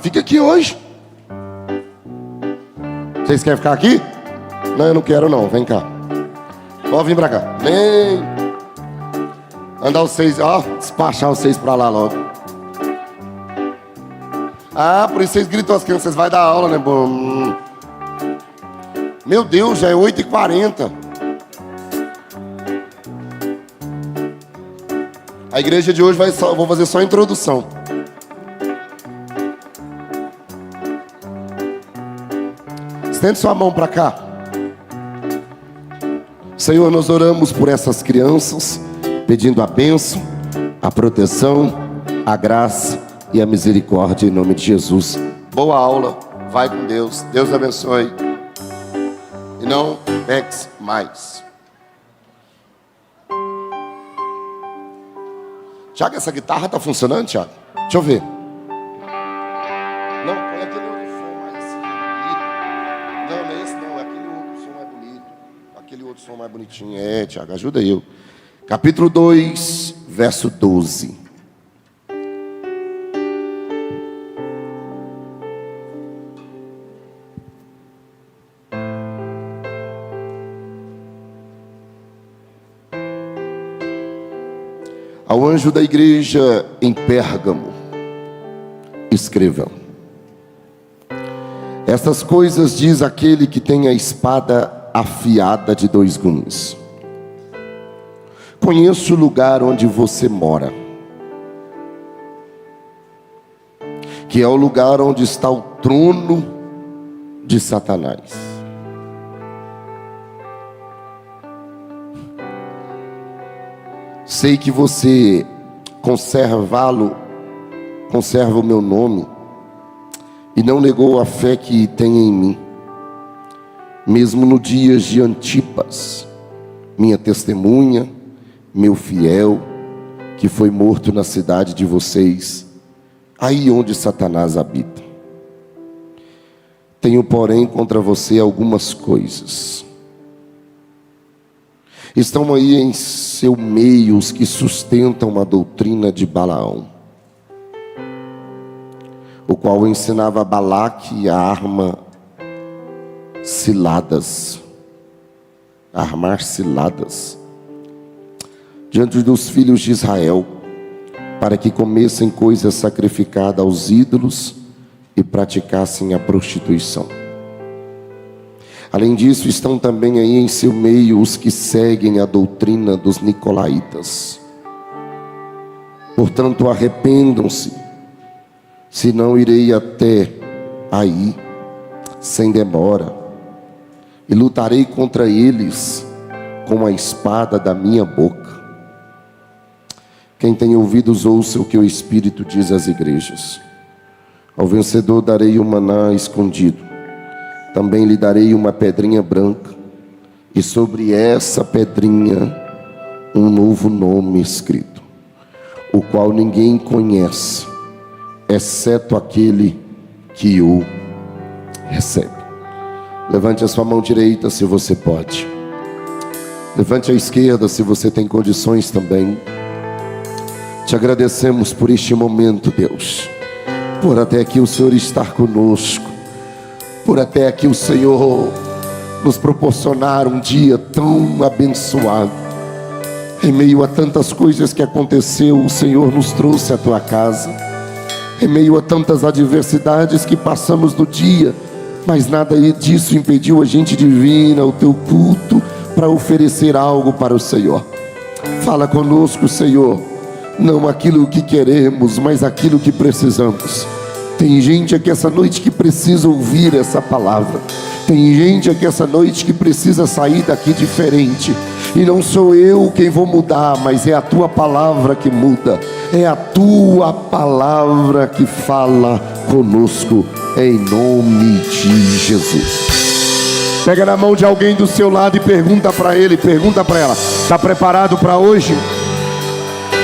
Fica aqui hoje. Vocês querem ficar aqui? Não, eu não quero não, vem cá. Pode vir pra cá. Vem. Andar vocês, despachar vocês pra lá logo. Por isso vocês gritam as crianças, vocês vão dar aula, né? Meu Deus, já é 8h40. A igreja de hoje vou fazer só a introdução. Estende sua mão para cá. Senhor, nós oramos por essas crianças, pedindo a bênção, a proteção, a graça e a misericórdia em nome de Jesus. Boa aula, vai com Deus, Deus abençoe. E não peques mais. Tiago, essa guitarra tá funcionando, Tiago? Deixa eu ver. Não, põe aquele outro som mais bonito. Não é esse não, é aquele outro som mais bonito. Aquele outro som mais bonitinho. Tiago, ajuda eu. Capítulo 2, verso 12. Ao anjo da igreja em Pérgamo, escreva: estas coisas diz aquele que tem a espada afiada de 2 gumes. Conheço o lugar onde você mora, que é o lugar onde está o trono de Satanás. Sei que você conserva o meu nome e não negou a fé que tem em mim, mesmo no dia de Antipas, minha testemunha, meu fiel, que foi morto na cidade de vocês, aí onde Satanás habita. Tenho, porém, contra você algumas coisas. Estão aí em seu meio os que sustentam a doutrina de Balaão, o qual ensinava a Balaque a armar ciladas diante dos filhos de Israel, para que comessem coisas sacrificadas aos ídolos e praticassem a prostituição. Além disso, estão também aí em seu meio os que seguem a doutrina dos nicolaítas. Portanto, arrependam-se, senão irei até aí, sem demora, e lutarei contra eles com a espada da minha boca. Quem tem ouvidos, ouça o que o Espírito diz às igrejas. Ao vencedor darei o maná escondido. Também lhe darei uma pedrinha branca, e sobre essa pedrinha um novo nome escrito, o qual ninguém conhece, exceto aquele que o recebe. Levante a sua mão direita se você pode. Levante a esquerda se você tem condições também. Te agradecemos por este momento, Deus, por até aqui o Senhor estar conosco, por até aqui o Senhor nos proporcionar um dia tão abençoado. Em meio a tantas coisas que aconteceu, o Senhor nos trouxe à tua casa. Em meio a tantas adversidades que passamos no dia, mas nada disso impediu a gente de vir ao teu culto para oferecer algo para o Senhor. Fala conosco, Senhor, não aquilo que queremos, mas aquilo que precisamos. Tem gente aqui essa noite que precisa ouvir essa palavra. Tem gente aqui essa noite que precisa sair daqui diferente. E não sou eu quem vou mudar, mas é a tua palavra que muda. É a tua palavra que fala conosco, em nome de Jesus. Pega na mão de alguém do seu lado e pergunta para ele, pergunta para ela: está preparado para hoje?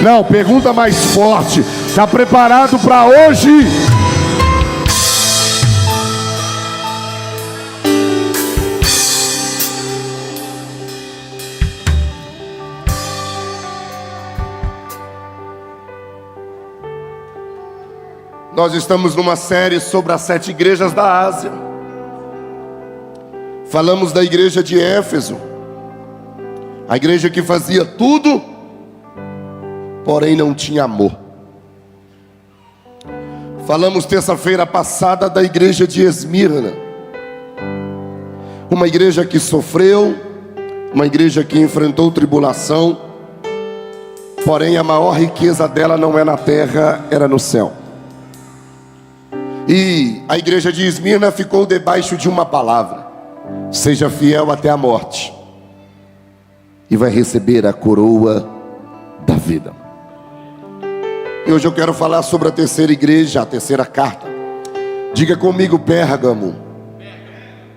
Não, pergunta mais forte: está preparado para hoje? Nós estamos numa série sobre as 7 igrejas da Ásia. Falamos da igreja de Éfeso, a igreja que fazia tudo, porém não tinha amor. Falamos terça-feira passada da igreja de Esmirna, uma igreja que sofreu, uma igreja que enfrentou tribulação, porém a maior riqueza dela não é na terra, era no céu. E a igreja de Esmirna ficou debaixo de uma palavra: seja fiel até a morte, e vai receber a coroa da vida. E hoje eu quero falar sobre a terceira igreja, a terceira carta. Diga comigo, Pérgamo.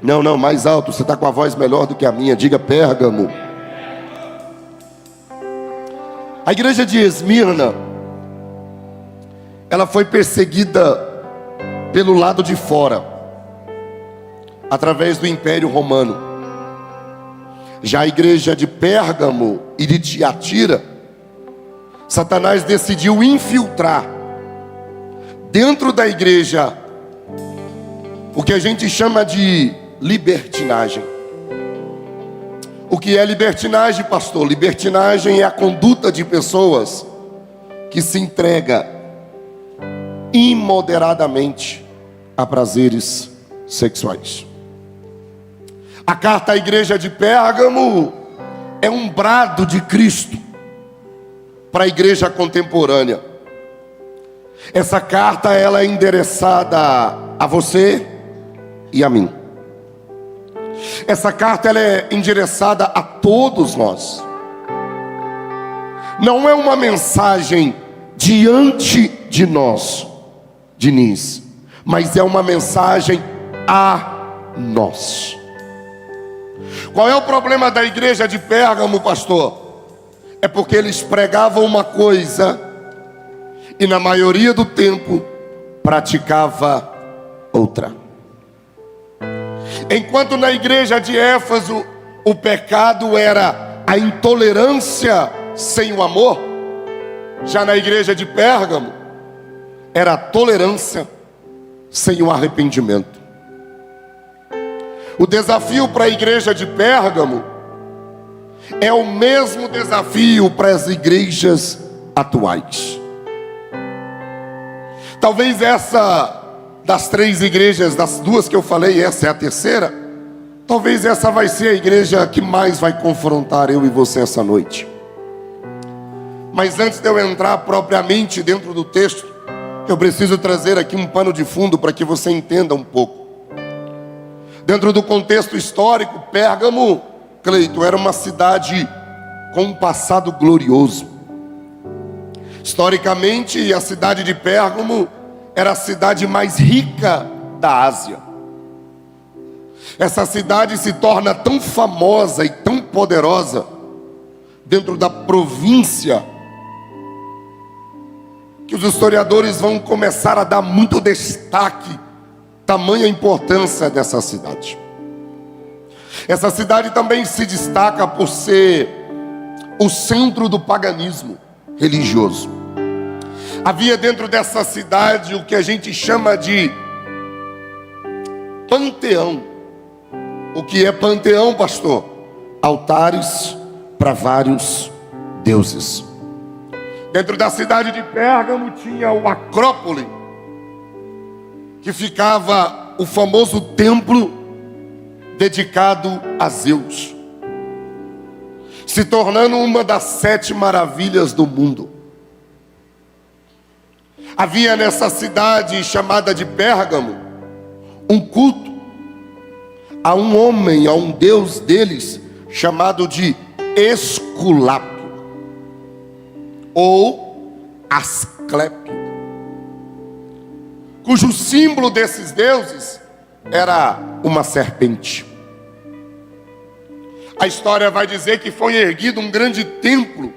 Não, mais alto, você está com a voz melhor do que a minha. Diga Pérgamo. A igreja de Esmirna, ela foi perseguida pelo lado de fora, através do Império Romano. Já a igreja de Pérgamo e de Tiatira, Satanás decidiu infiltrar dentro da igreja o que a gente chama de libertinagem. O que é libertinagem, pastor? Libertinagem é a conduta de pessoas que se entrega imoderadamente a prazeres sexuais. A carta à igreja de Pérgamo é um brado de Cristo para a igreja contemporânea. Essa carta, ela é endereçada a você e a mim. Essa carta, ela é endereçada a todos nós. Não é uma mensagem diante de nós, Diniz, mas é uma mensagem a nós. Qual é o problema da igreja de Pérgamo, pastor? É porque eles pregavam uma coisa e na maioria do tempo praticava outra. Enquanto na igreja de Éfeso o pecado era a intolerância sem o amor, já na igreja de Pérgamo era a tolerância sem o arrependimento. O desafio para a igreja de Pérgamo é o mesmo desafio para as igrejas atuais. Talvez essa das 3 igrejas, das 2 que eu falei, essa é a terceira. Talvez essa vai ser a igreja que mais vai confrontar eu e você essa noite. Mas antes de eu entrar propriamente dentro do texto, eu preciso trazer aqui um pano de fundo para que você entenda um pouco. Dentro do contexto histórico, Pérgamo, Cleito, era uma cidade com um passado glorioso. Historicamente, a cidade de Pérgamo era a cidade mais rica da Ásia. Essa cidade se torna tão famosa e tão poderosa dentro da província que os historiadores vão começar a dar muito destaque, tamanha importância dessa cidade. Essa cidade também se destaca por ser o centro do paganismo religioso. Havia dentro dessa cidade o que a gente chama de panteão. O que é panteão, pastor? Altares para vários deuses. Dentro da cidade de Pérgamo tinha o Acrópole, que ficava o famoso templo dedicado a Zeus, se tornando uma das 7 maravilhas do mundo. Havia nessa cidade chamada de Pérgamo um culto a um homem, a um deus deles, chamado de Esculápio ou Asclépio, cujo símbolo desses deuses era uma serpente. A história vai dizer que foi erguido um grande templo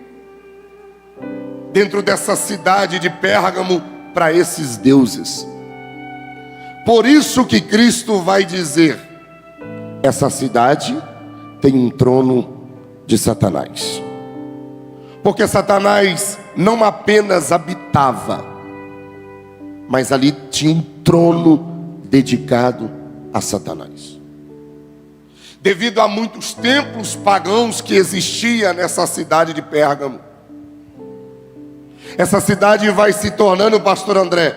dentro dessa cidade de Pérgamo para esses deuses. Por isso que Cristo vai dizer: essa cidade tem um trono de Satanás. Porque Satanás não apenas habitava mas ali tinha um trono dedicado a Satanás. Devido a muitos templos pagãos que existiam nessa cidade de Pérgamo, essa cidade vai se tornando, pastor André,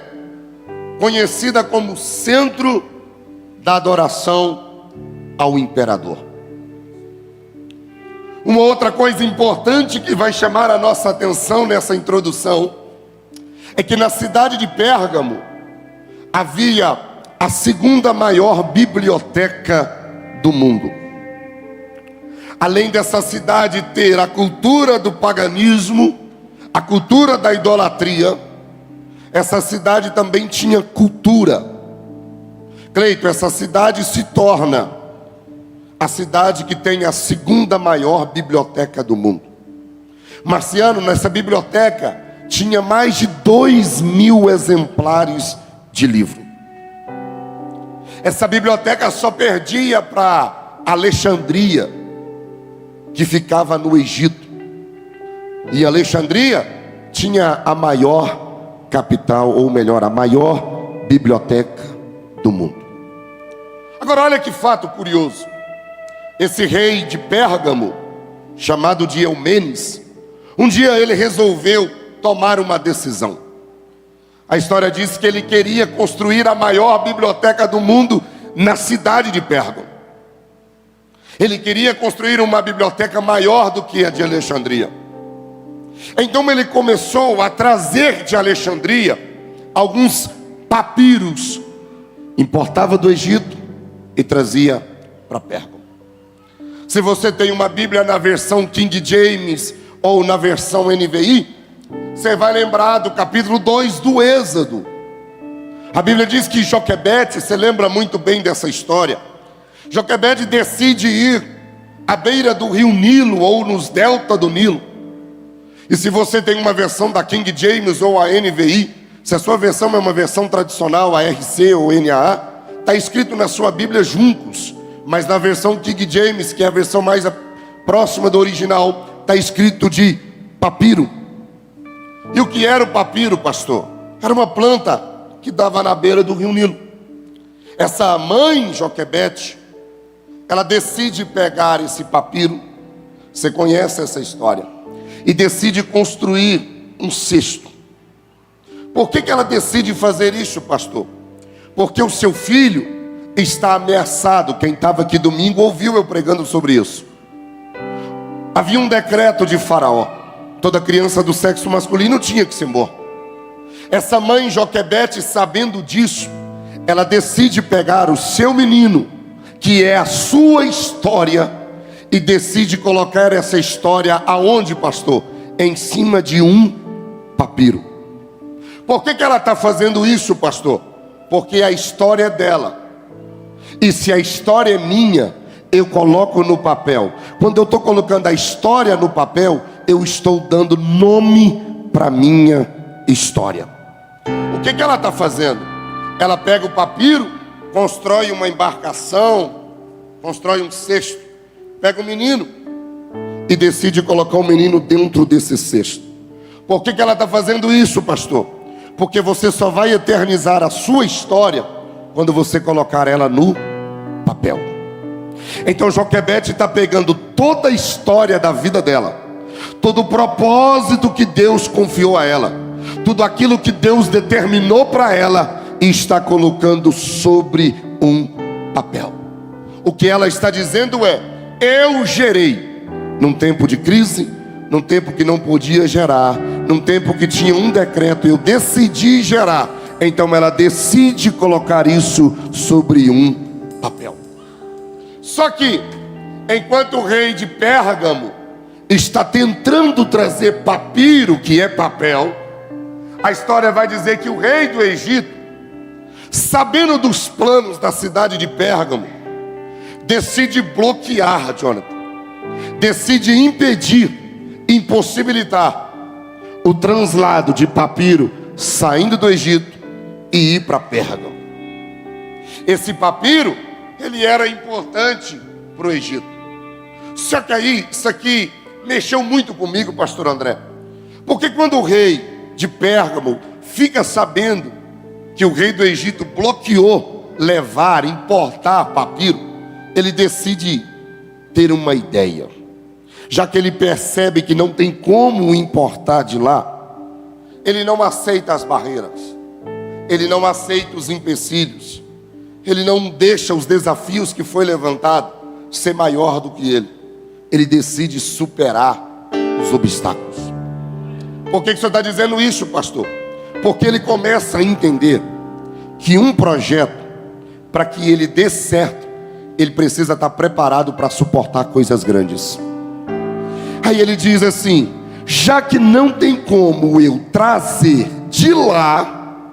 conhecida como centro da adoração ao imperador. Uma outra coisa importante que vai chamar a nossa atenção nessa introdução é que na cidade de Pérgamo havia a segunda maior biblioteca do mundo. Além dessa cidade ter a cultura do paganismo, a cultura da idolatria, essa cidade também tinha cultura. Cleito, essa cidade se torna a cidade que tem a segunda maior biblioteca do mundo. Marciano, nessa biblioteca tinha mais de 2.000 exemplares de livro. Essa biblioteca só perdia para Alexandria, que ficava no Egito. E Alexandria tinha a maior capital, ou melhor, a maior biblioteca do mundo. Agora olha que fato curioso. Esse rei de Pérgamo, chamado de Eumenes, um dia ele resolveu tomar uma decisão. A história diz que ele queria construir a maior biblioteca do mundo na cidade de Pérgamo. Ele queria construir uma biblioteca maior do que a de Alexandria. Então ele começou a trazer de Alexandria alguns papiros, importava do Egito e trazia para Pérgamo. Se você tem uma Bíblia na versão King James ou na versão NVI, você vai lembrar do capítulo 2 do Êxodo. A Bíblia diz que Joquebede, você lembra muito bem dessa história, Joquebede decide ir à beira do rio Nilo ou nos delta do Nilo. E se você tem uma versão da King James ou a NVI, se a sua versão é uma versão tradicional, a RC ou NAA, está escrito na sua Bíblia juncos. Mas na versão King James, que é a versão mais próxima do original, está escrito de papiro. E o que era o papiro, pastor? Era uma planta que dava na beira do rio Nilo. Essa mãe, Joquebede, ela decide pegar esse papiro, você conhece essa história, e decide construir um cesto. Por que ela decide fazer isso, pastor? Porque o seu filho está ameaçado. Quem estava aqui domingo ouviu eu pregando sobre isso. Havia um decreto de Faraó: toda criança do sexo masculino tinha que ser morta. Essa mãe Joquebede, sabendo disso, ela decide pegar o seu menino, que é a sua história, e decide colocar essa história aonde, pastor? Em cima de um papiro. Por que ela está fazendo isso, pastor? Porque a história é dela. E se a história é minha, eu coloco no papel. Quando eu estou colocando a história no papel, eu estou dando nome para minha história. O que ela está fazendo? Ela pega o papiro, constrói uma embarcação, constrói um cesto, pega o menino e decide colocar o menino dentro desse cesto. Por que ela está fazendo isso, pastor? Porque você só vai eternizar a sua história quando você colocar ela no papel. Então Joquebede está pegando toda a história da vida dela, todo o propósito que Deus confiou a ela, tudo aquilo que Deus determinou para ela, e está colocando sobre um papel. O que ela está dizendo é: eu gerei num tempo de crise, num tempo que não podia gerar, num tempo que tinha um decreto, eu decidi gerar. Então ela decide colocar isso sobre um papel. Só que, enquanto o rei de Pérgamo está tentando trazer papiro, que é papel, a história vai dizer que o rei do Egito, sabendo dos planos da cidade de Pérgamo, decide bloquear, Jonathan, decide impedir, impossibilitar o translado de papiro saindo do Egito e ir para Pérgamo. Esse papiro, ele era importante para o Egito. Só que aí, isso aqui mexeu muito comigo, pastor André. Porque quando o rei de Pérgamo fica sabendo que o rei do Egito bloqueou levar, importar papiro, ele decide ter uma ideia. Já que ele percebe que não tem como importar de lá, ele não aceita as barreiras, ele não aceita os empecilhos, ele não deixa os desafios que foi levantado ser maior do que ele. Ele decide superar os obstáculos. Por que o senhor está dizendo isso, pastor? Porque ele começa a entender que um projeto, para que ele dê certo, ele precisa estar preparado para suportar coisas grandes. Aí ele diz assim: já que não tem como eu trazer de lá,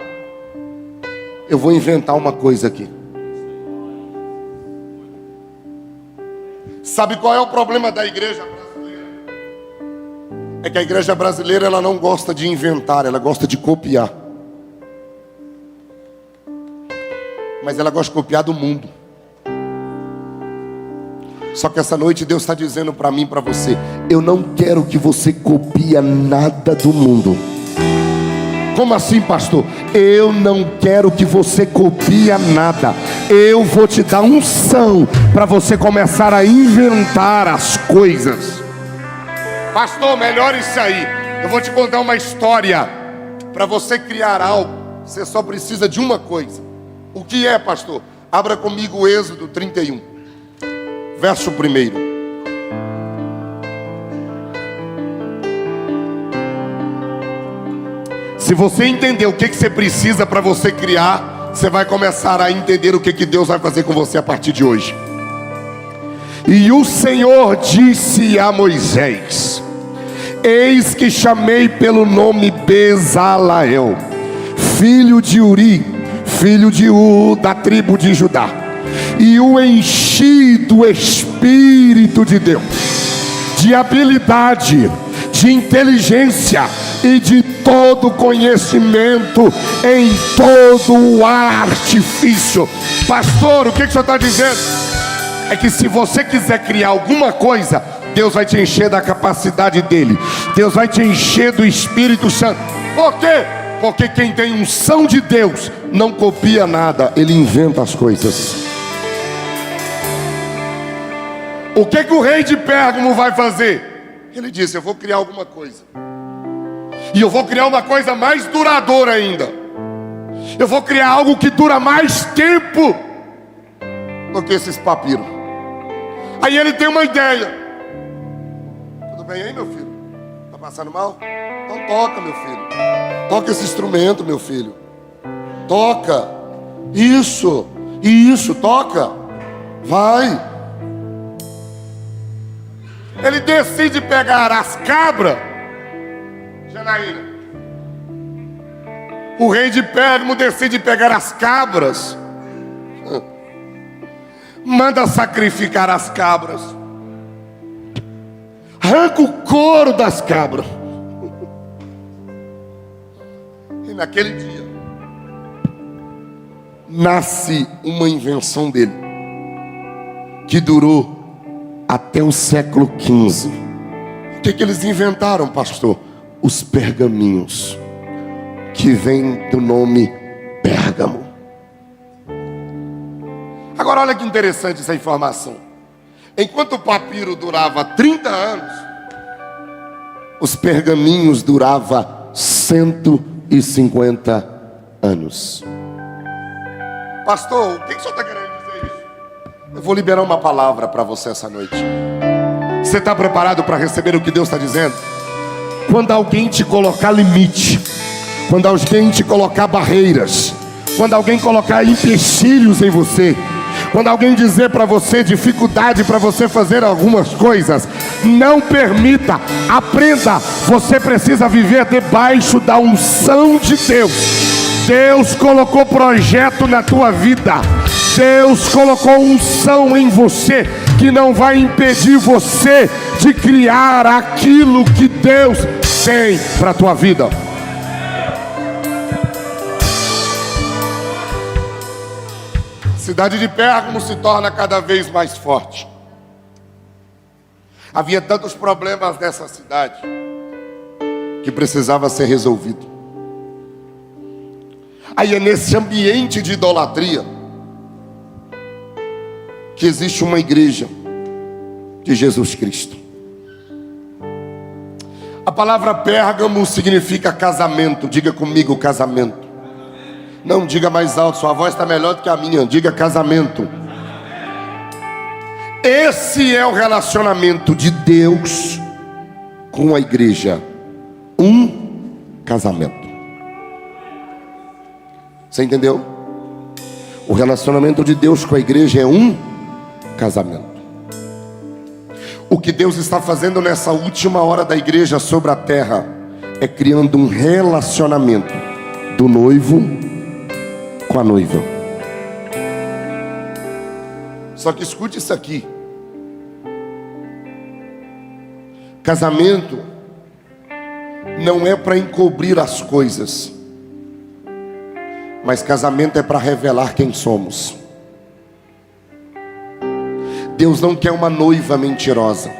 eu vou inventar uma coisa aqui. Sabe qual é o problema da igreja brasileira? É que a igreja brasileira, ela não gosta de inventar, ela gosta de copiar. Mas ela gosta de copiar do mundo. Só que essa noite Deus está dizendo para mim e para você: eu não quero que você copie nada do mundo. Como assim, pastor? Eu não quero que você copie nada. Eu vou te dar unção para você começar a inventar as coisas. Pastor, melhor isso aí. Eu vou te contar uma história. Para você criar algo, você só precisa de uma coisa. O que é, pastor? Abra comigo o Êxodo 31, verso 1. Se você entender o que você precisa para você criar, você vai começar a entender o que Deus vai fazer com você a partir de hoje. E o Senhor disse a Moisés: eis que chamei pelo nome Bezaleel, filho de Uri, filho de da tribo de Judá, e o enchi do Espírito de Deus, de habilidade, de inteligência e de todo conhecimento, em todo o artifício. Pastor, o que o senhor está dizendo? É que se você quiser criar alguma coisa, Deus vai te encher da capacidade dele, Deus vai te encher do Espírito Santo. Por quê? Porque quem tem unção de Deus não copia nada, ele inventa as coisas. O que o rei de Pérgamo vai fazer? Ele disse: eu vou criar alguma coisa, e eu vou criar uma coisa mais duradoura ainda. Eu vou criar algo que dura mais tempo do que esses papiros. Aí ele tem uma ideia. Tudo bem aí, meu filho? Tá passando mal? Então toca, meu filho. Toca esse instrumento, meu filho. Toca. Isso, toca. Vai. Ele decide pegar as cabras. Janaína, o rei de Pérgamo decide pegar as cabras, manda sacrificar as cabras, arranca o couro das cabras. E naquele dia nasce uma invenção dele, que durou até o século XV. O que eles inventaram, pastor? Os pergaminhos, que vem do nome Pérgamo. Agora olha que interessante essa informação. Enquanto o papiro durava 30 anos, os pergaminhos duravam 150 anos. Pastor, o que o senhor está querendo dizer isso? Eu vou liberar uma palavra para você essa noite. Você está preparado para receber o que Deus está dizendo? Quando alguém te colocar limite, quando alguém te colocar barreiras, quando alguém colocar empecilhos em você, quando alguém dizer para você dificuldade para você fazer algumas coisas, não permita, aprenda. Você precisa viver debaixo da unção de Deus. Deus colocou projeto na tua vida, Deus colocou unção em você, que não vai impedir você de criar aquilo que Deus tem para a tua vida. A cidade de Pérgamo se torna cada vez mais forte. Havia tantos problemas nessa cidade que precisava ser resolvido. Aí é nesse ambiente de idolatria que existe uma igreja de Jesus Cristo. A palavra Pérgamo significa casamento. Diga comigo, casamento. Não, diga mais alto, sua voz está melhor do que a minha. Diga casamento. Esse é o relacionamento de Deus com a igreja. Um casamento. Você entendeu? O relacionamento de Deus com a igreja é um casamento. O que Deus está fazendo nessa última hora da igreja sobre a terra é criando um relacionamento do noivo com a noiva. Só que escute isso aqui. Casamento não é para encobrir as coisas, mas casamento é para revelar quem somos. Deus não quer uma noiva mentirosa.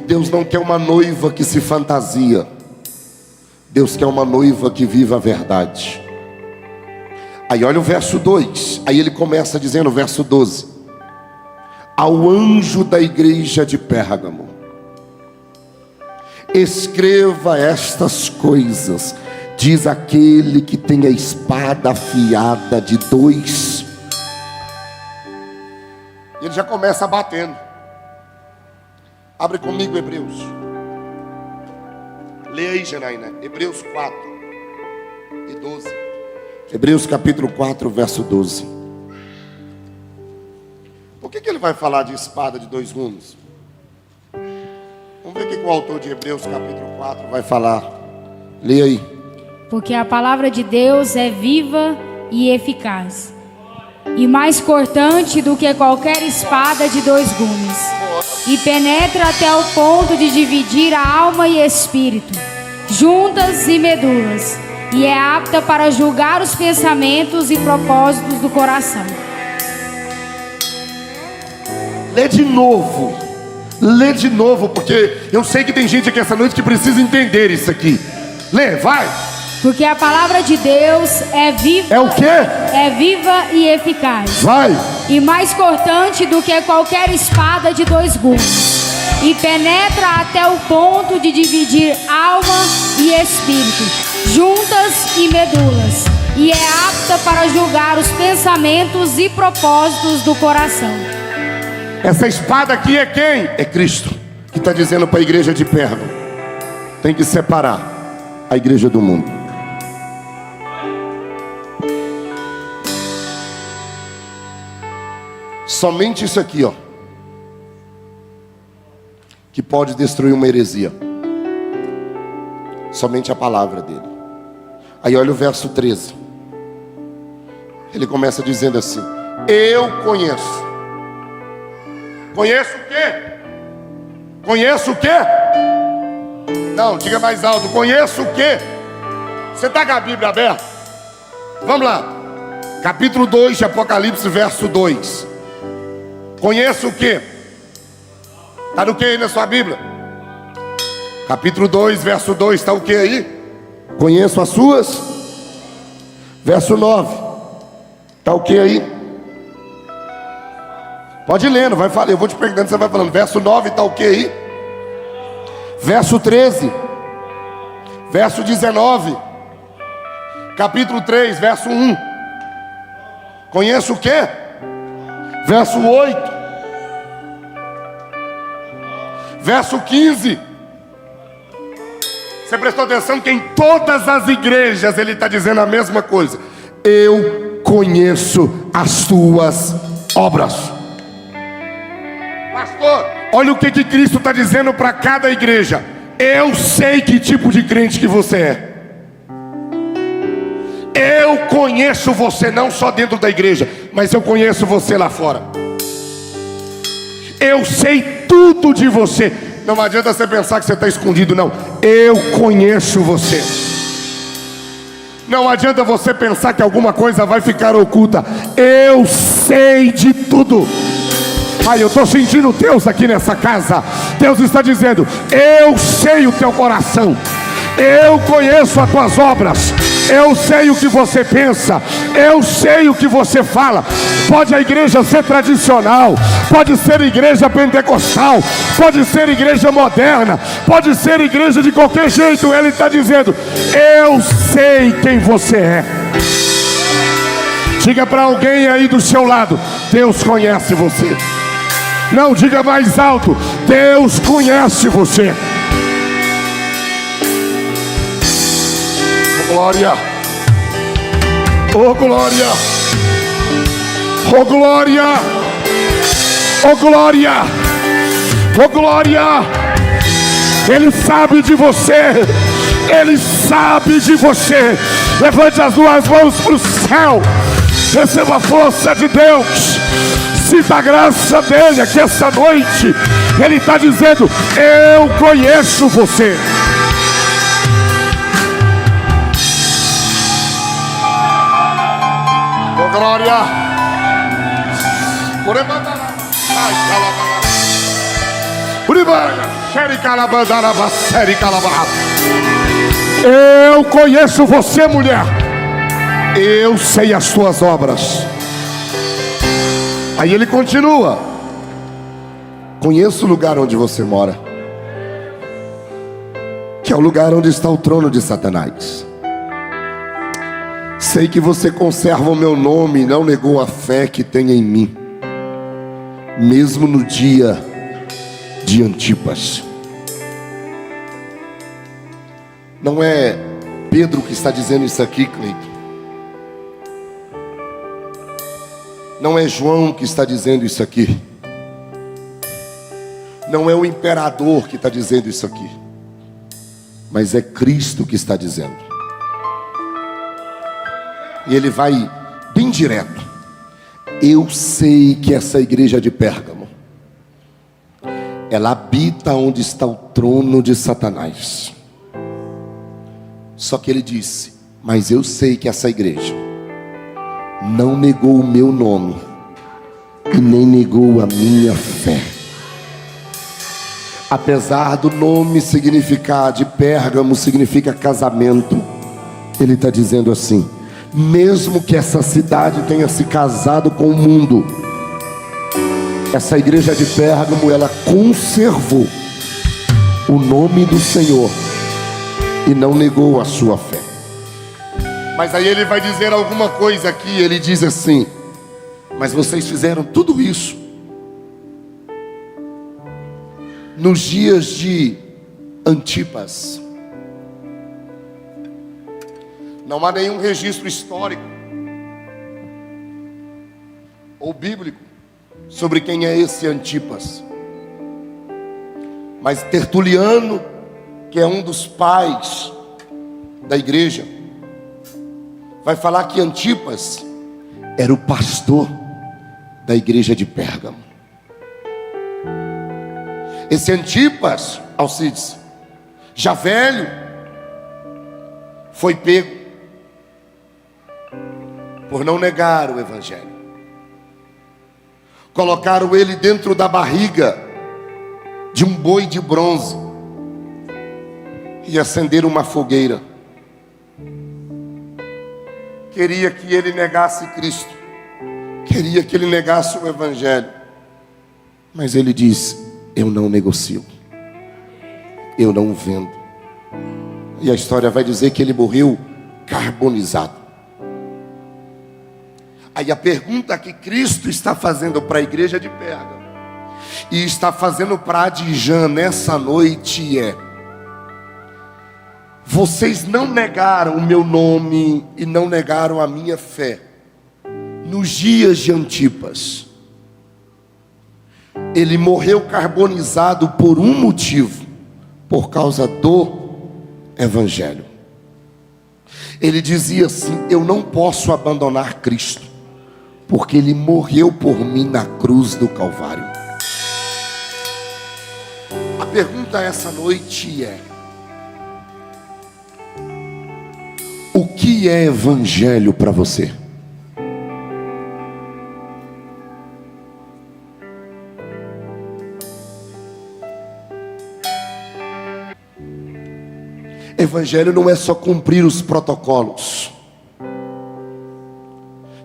Deus não quer uma noiva que se fantasia. Deus quer uma noiva que viva a verdade. Aí olha o verso 2. Aí ele começa dizendo, verso 12: ao anjo da igreja de Pérgamo, escreva estas coisas, diz aquele que tem a espada afiada de dois. E ele já começa batendo. Abre comigo Hebreus. Leia aí, Janaína. Hebreus 4 e 12. Hebreus capítulo 4, verso 12. Por que ele vai falar de espada de dois gumes? Vamos ver o que o autor de Hebreus capítulo 4 vai falar. Leia aí. Porque a palavra de Deus é viva e eficaz, e mais cortante do que qualquer espada de dois gumes, e penetra até o ponto de dividir a alma e espírito, juntas e medulas, e é apta para julgar os pensamentos e propósitos do coração. Lê de novo, porque eu sei que tem gente aqui essa noite que precisa entender isso aqui. Lê, vai. Porque a palavra de Deus é viva. É o quê? É viva e eficaz. Vai. E mais cortante do que qualquer espada de dois gumes, e penetra até o ponto de dividir alma e espírito, juntas e medulas, e é apta para julgar os pensamentos e propósitos do coração. Essa espada aqui é quem? É Cristo, que está dizendo para a igreja de Pérgamo: tem que separar a igreja do mundo. Somente isso aqui, ó, que pode destruir uma heresia. Somente a palavra dele. Aí olha o verso 13. Ele começa dizendo assim: eu conheço. Conheço o quê? Conheço o quê? Não, diga mais alto. Conheço o quê? Você está com a Bíblia aberta? Vamos lá. Capítulo 2 de Apocalipse, verso 2. Conheço o quê? Está no que aí na sua Bíblia? Capítulo 2, verso 2. Está o que aí? Conheço as suas. Verso 9. Está o que aí? Pode ir lendo, vai falar. Eu vou te perguntando, você vai falando. Verso 9, está o que aí? Verso 13. Verso 19. Capítulo 3, verso 1. Conheço o quê? Verso 8. Verso 15. Você prestou atenção que em todas as igrejas ele está dizendo a mesma coisa: eu conheço as tuas obras. Pastor, olha o que Cristo está dizendo para cada igreja: eu sei que tipo de crente que você é. Eu conheço você não só dentro da igreja, mas eu conheço você lá fora. Eu sei tudo de você. Não adianta você pensar que você está escondido, não. Eu conheço você. Não adianta você pensar que alguma coisa vai ficar oculta. Eu sei de tudo. Ai, eu estou sentindo Deus aqui nessa casa. Deus está dizendo: eu sei o teu coração. Eu conheço as tuas obras. Eu sei o que você pensa, eu sei o que você fala. Pode a igreja ser tradicional, pode ser igreja pentecostal, pode ser igreja moderna, pode ser igreja de qualquer jeito. Ele está dizendo: eu sei quem você é. Diga para alguém aí do seu lado: Deus conhece você. Não, diga mais alto: Deus conhece você. Oh, glória, oh glória, oh glória, oh glória, oh glória. Ele sabe de você, Ele sabe de você. Levante as duas mãos para o céu, receba a força de Deus, sinta a graça dele aqui essa noite. Ele está dizendo: eu conheço você. Oh glória. Eu conheço você, mulher. Eu sei as tuas obras. Aí ele continua: Conheço o lugar onde você mora, que é o lugar onde está o trono de Satanás. Sei que você conserva o meu nome e não negou a fé que tem em mim, mesmo no dia de Antipas. Não é Pedro que está dizendo isso aqui, Cleiton. Não é João que está dizendo isso aqui. Não é o imperador que está dizendo isso aqui. Mas é Cristo que está dizendo. E ele vai bem direto: eu sei que essa igreja de Pérgamo, ela habita onde está o trono de Satanás. Só que ele disse: mas eu sei que essa igreja não negou o meu nome e nem negou a minha fé. Apesar do nome significar, de Pérgamo significa casamento, ele está dizendo assim: mesmo que essa cidade tenha se casado com o mundo, essa igreja de Pérgamo, ela conservou o nome do Senhor e não negou a sua fé. Mas aí ele vai dizer alguma coisa aqui. Ele diz assim: mas vocês fizeram tudo isso nos dias de Antipas. Não há nenhum registro histórico ou bíblico sobre quem é esse Antipas. Mas Tertuliano, que é um dos pais da igreja, vai falar que Antipas era o pastor da igreja de Pérgamo. Esse Antipas, Alcides, já velho, foi pego por não negar o evangelho. Colocaram ele dentro da barriga de um boi de bronze e acenderam uma fogueira. Queria que ele negasse Cristo, queria que ele negasse o evangelho. Mas ele disse: eu não negocio, eu não vendo. E a história vai dizer que ele morreu carbonizado. Aí a pergunta que Cristo está fazendo para a igreja de Pérgamo e está fazendo para Adijã nessa noite é: vocês não negaram o meu nome e não negaram a minha fé nos dias de Antipas. Ele morreu carbonizado por um motivo: por causa do evangelho. Ele dizia assim: eu não posso abandonar Cristo, porque ele morreu por mim na cruz do Calvário. A pergunta essa noite é: o que é evangelho para você? Evangelho não é só cumprir os protocolos.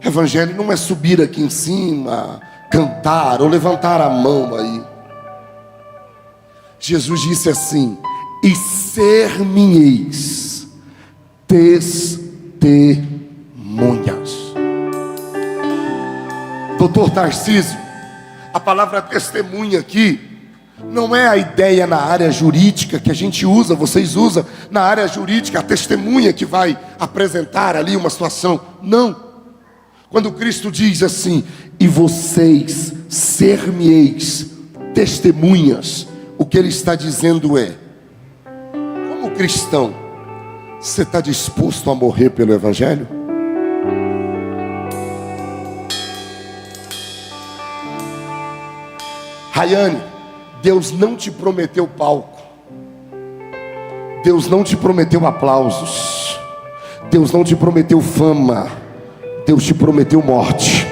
Evangelho não é subir aqui em cima, cantar ou levantar a mão aí. Jesus disse assim: e ser-me-eis testemunhas. Doutor Tarcísio, a palavra testemunha aqui não é a ideia na área jurídica que a gente usa, vocês usam na área jurídica, a testemunha que vai apresentar ali uma situação. Não. Quando Cristo diz assim: e vocês ser-me-eis testemunhas, o que Ele está dizendo é: como cristão, você está disposto a morrer pelo Evangelho? Rayane, Deus não te prometeu palco, Deus não te prometeu aplausos, Deus não te prometeu fama, Deus te prometeu morte.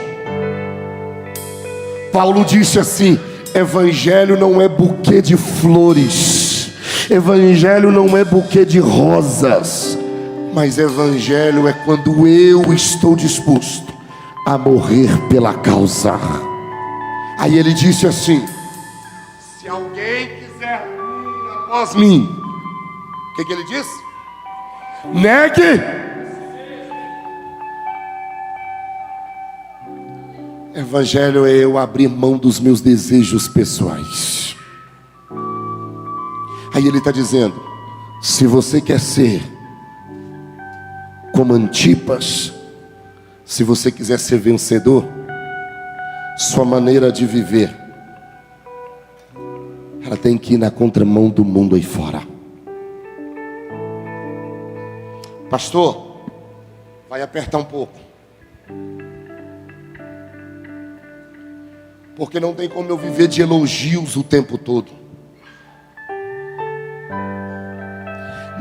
Paulo disse assim: Evangelho não é buquê de flores, Evangelho não é buquê de rosas, mas Evangelho é quando eu estou disposto a morrer pela causa. Aí ele disse assim: se alguém quiser vir após mim, o que ele disse? Negue. Evangelho é eu abrir mão dos meus desejos pessoais. Aí ele está dizendo: se você quer ser como Antipas, se você quiser ser vencedor, sua maneira de viver, ela tem que ir na contramão do mundo aí fora. Pastor, vai apertar um pouco, porque não tem como eu viver de elogios o tempo todo.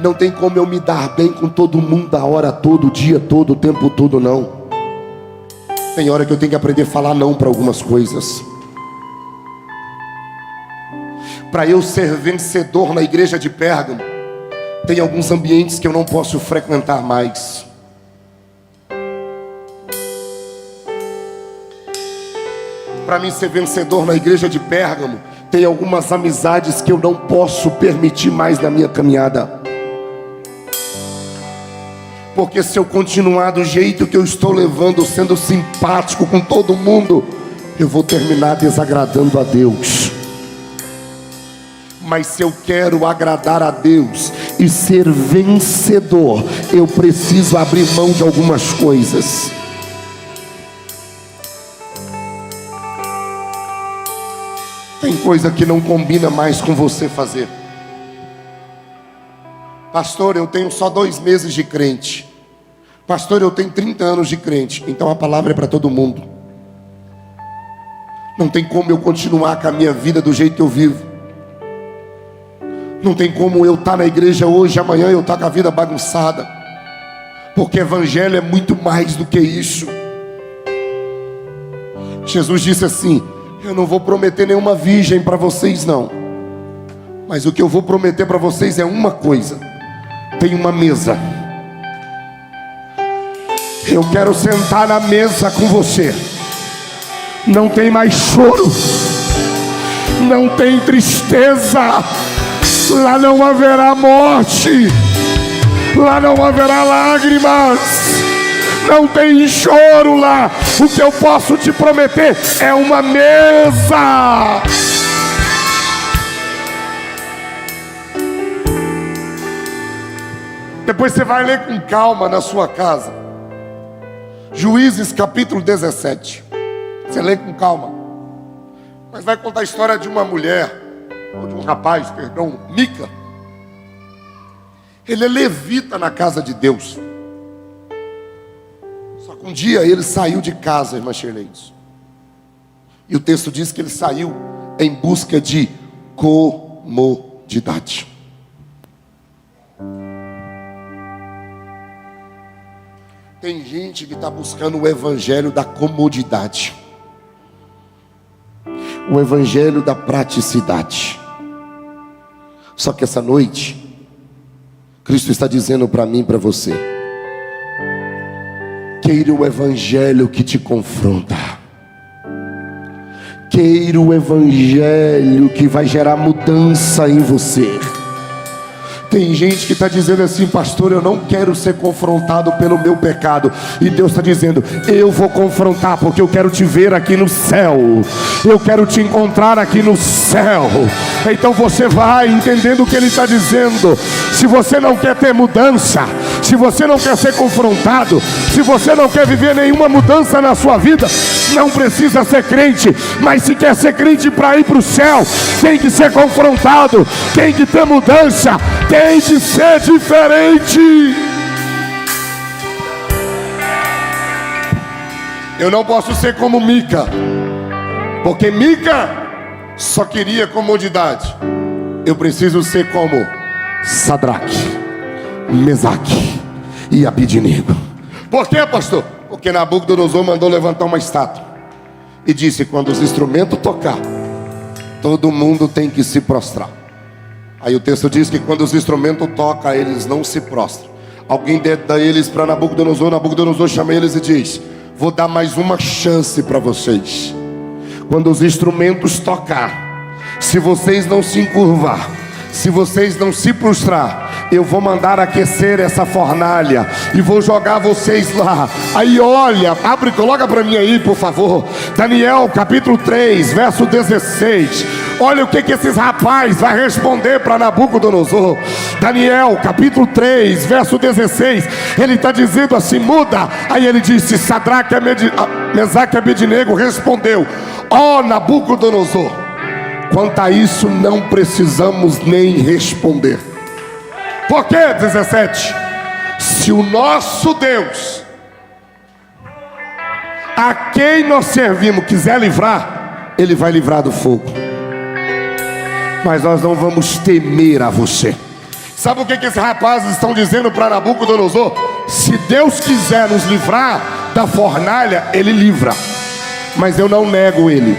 Não tem como eu me dar bem com todo mundo a hora toda, o dia todo, o tempo todo, não. Tem hora que eu tenho que aprender a falar não para algumas coisas. Para eu ser vencedor na igreja de Pérgamo, tem alguns ambientes que eu não posso frequentar mais. Para mim ser vencedor na igreja de Pérgamo, tem algumas amizades que eu não posso permitir mais na minha caminhada. Porque se eu continuar do jeito que eu estou levando, sendo simpático com todo mundo, eu vou terminar desagradando a Deus. Mas se eu quero agradar a Deus e ser vencedor, eu preciso abrir mão de algumas coisas. Tem coisa que não combina mais com você fazer. Pastor, eu tenho só 2 meses de crente. Pastor, eu tenho 30 anos de crente. Então a palavra é para todo mundo. Não tem como eu continuar com a minha vida do jeito que eu vivo. Não tem como eu estar na igreja hoje, amanhã eu estar com a vida bagunçada. Porque evangelho é muito mais do que isso. Jesus disse assim: eu não vou prometer nenhuma virgem para vocês não, mas o que eu vou prometer para vocês é uma coisa: tem uma mesa. Eu quero sentar na mesa com você. Não tem mais choro, não tem tristeza, lá não haverá morte, lá não haverá lágrimas, não tem choro lá. O que eu posso te prometer é uma mesa. Depois você vai ler com calma na sua casa, Juízes capítulo 17. Você lê com calma, mas vai contar a história de uma mulher, ou de um rapaz, perdão, Mica. Ele é levita na casa de Deus. Só que um dia ele saiu de casa, irmã Shirley. E o texto diz que ele saiu em busca de comodidade. Tem gente que está buscando o evangelho da comodidade, o evangelho da praticidade. Só que essa noite, Cristo está dizendo para mim e para você: queira o evangelho que te confronta, queira o evangelho que vai gerar mudança em você. Tem gente que está dizendo assim: pastor, eu não quero ser confrontado pelo meu pecado. E Deus está dizendo: eu vou confrontar, porque eu quero te ver aqui no céu, eu quero te encontrar aqui no céu. Então você vai entendendo o que Ele está dizendo. Se você não quer ter mudança, se você não quer ser confrontado, se você não quer viver nenhuma mudança na sua vida, não precisa ser crente. Mas se quer ser crente para ir para o céu, tem que ser confrontado, tem que ter mudança, tem que ser diferente. Eu não posso ser como Mica, porque Mica só queria comodidade. Eu preciso ser como Sadraque, Mesaque e Abidnego. Por quê, pastor? Porque Nabucodonosor mandou levantar uma estátua e disse: quando os instrumentos tocar, todo mundo tem que se prostrar. Aí o texto diz que quando os instrumentos tocam, eles não se prostram. Alguém dá eles para Nabucodonosor. Nabucodonosor chama eles e diz: vou dar mais uma chance para vocês. Quando os instrumentos tocar, se vocês não se encurvar, se vocês não se prostrar, eu vou mandar aquecer essa fornalha e vou jogar vocês lá. Aí olha, abre, coloca para mim aí, por favor, Daniel capítulo 3, verso 16. Olha o que esses rapazes vão responder para Nabucodonosor. Daniel capítulo 3, verso 16. Ele está dizendo assim: muda. Aí ele disse: Sadraque, Mesaque e Abidnego respondeu: ó Nabucodonosor, quanto a isso não precisamos nem responder. Por quê? 17. Se o nosso Deus, a quem nós servimos, quiser livrar, Ele vai livrar do fogo. Mas nós não vamos temer a você. Sabe o que esses rapazes estão dizendo para Nabucodonosor? Se Deus quiser nos livrar da fornalha, Ele livra, mas eu não nego Ele.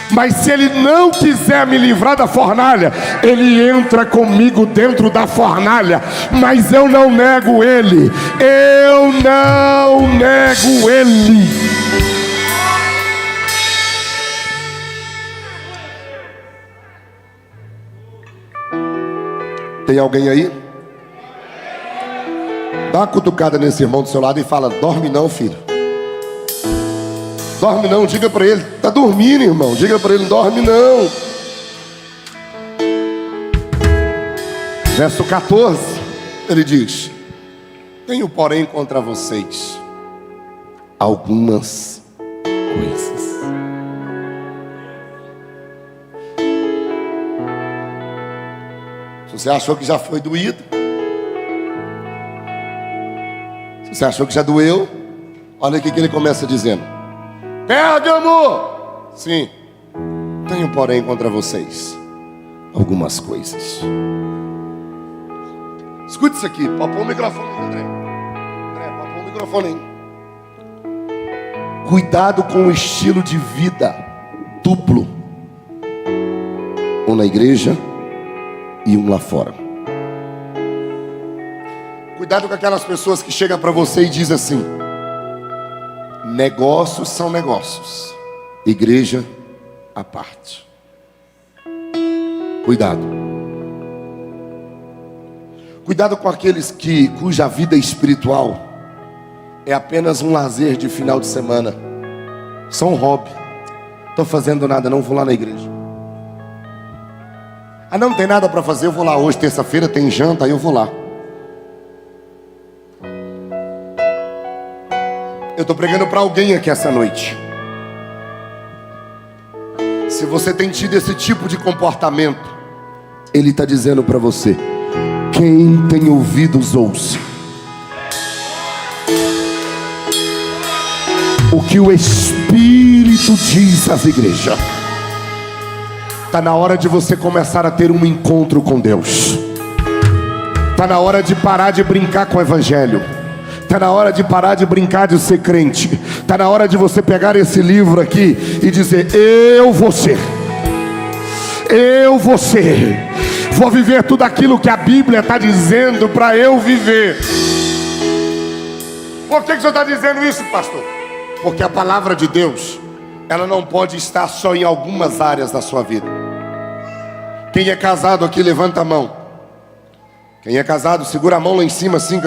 Mas se Ele não quiser me livrar da fornalha, Ele entra comigo dentro da fornalha, mas eu não nego Ele. Eu não nego Ele. Tem alguém aí? Dá uma cutucada nesse irmão do seu lado e fala: dorme não, filho. Dorme não, diga para ele. Está dormindo, irmão. Diga para ele: dorme não. Verso 14, ele diz: tenho porém contra vocês algumas coisas. Se você achou que já foi doído, se você achou que já doeu, olha o que ele começa dizendo: Pérgamo, sim, tenho porém contra vocês algumas coisas. Escute isso aqui. Põe o microfone, André. André, põe o microfone aí. Cuidado com o estilo de vida duplo, um na igreja e um lá fora. Cuidado com aquelas pessoas que chegam para você e dizem assim: negócios são negócios, igreja à parte. Cuidado. Cuidado com aqueles cuja vida espiritual é apenas um lazer de final de semana. Só um hobby. Estou fazendo nada, não vou lá na igreja. Ah, não tem nada para fazer, eu vou lá hoje, terça-feira tem janta, aí eu vou lá. Eu estou pregando para alguém aqui essa noite. Se você tem tido esse tipo de comportamento, Ele está dizendo para você: quem tem ouvidos ouça o que o Espírito diz às igrejas. Está na hora de você começar a ter um encontro com Deus. Está na hora de parar de brincar com o Evangelho. Está na hora de parar de brincar de ser crente. Está na hora de você pegar esse livro aqui e dizer: eu vou ser. Eu vou ser. vou viver tudo aquilo que a Bíblia está dizendo para eu viver. Por que o senhor está dizendo isso, pastor? Porque a palavra de Deus, ela não pode estar só em algumas áreas da sua vida. Quem é casado aqui, levanta a mão. Quem é casado, segura a mão lá em cima assim.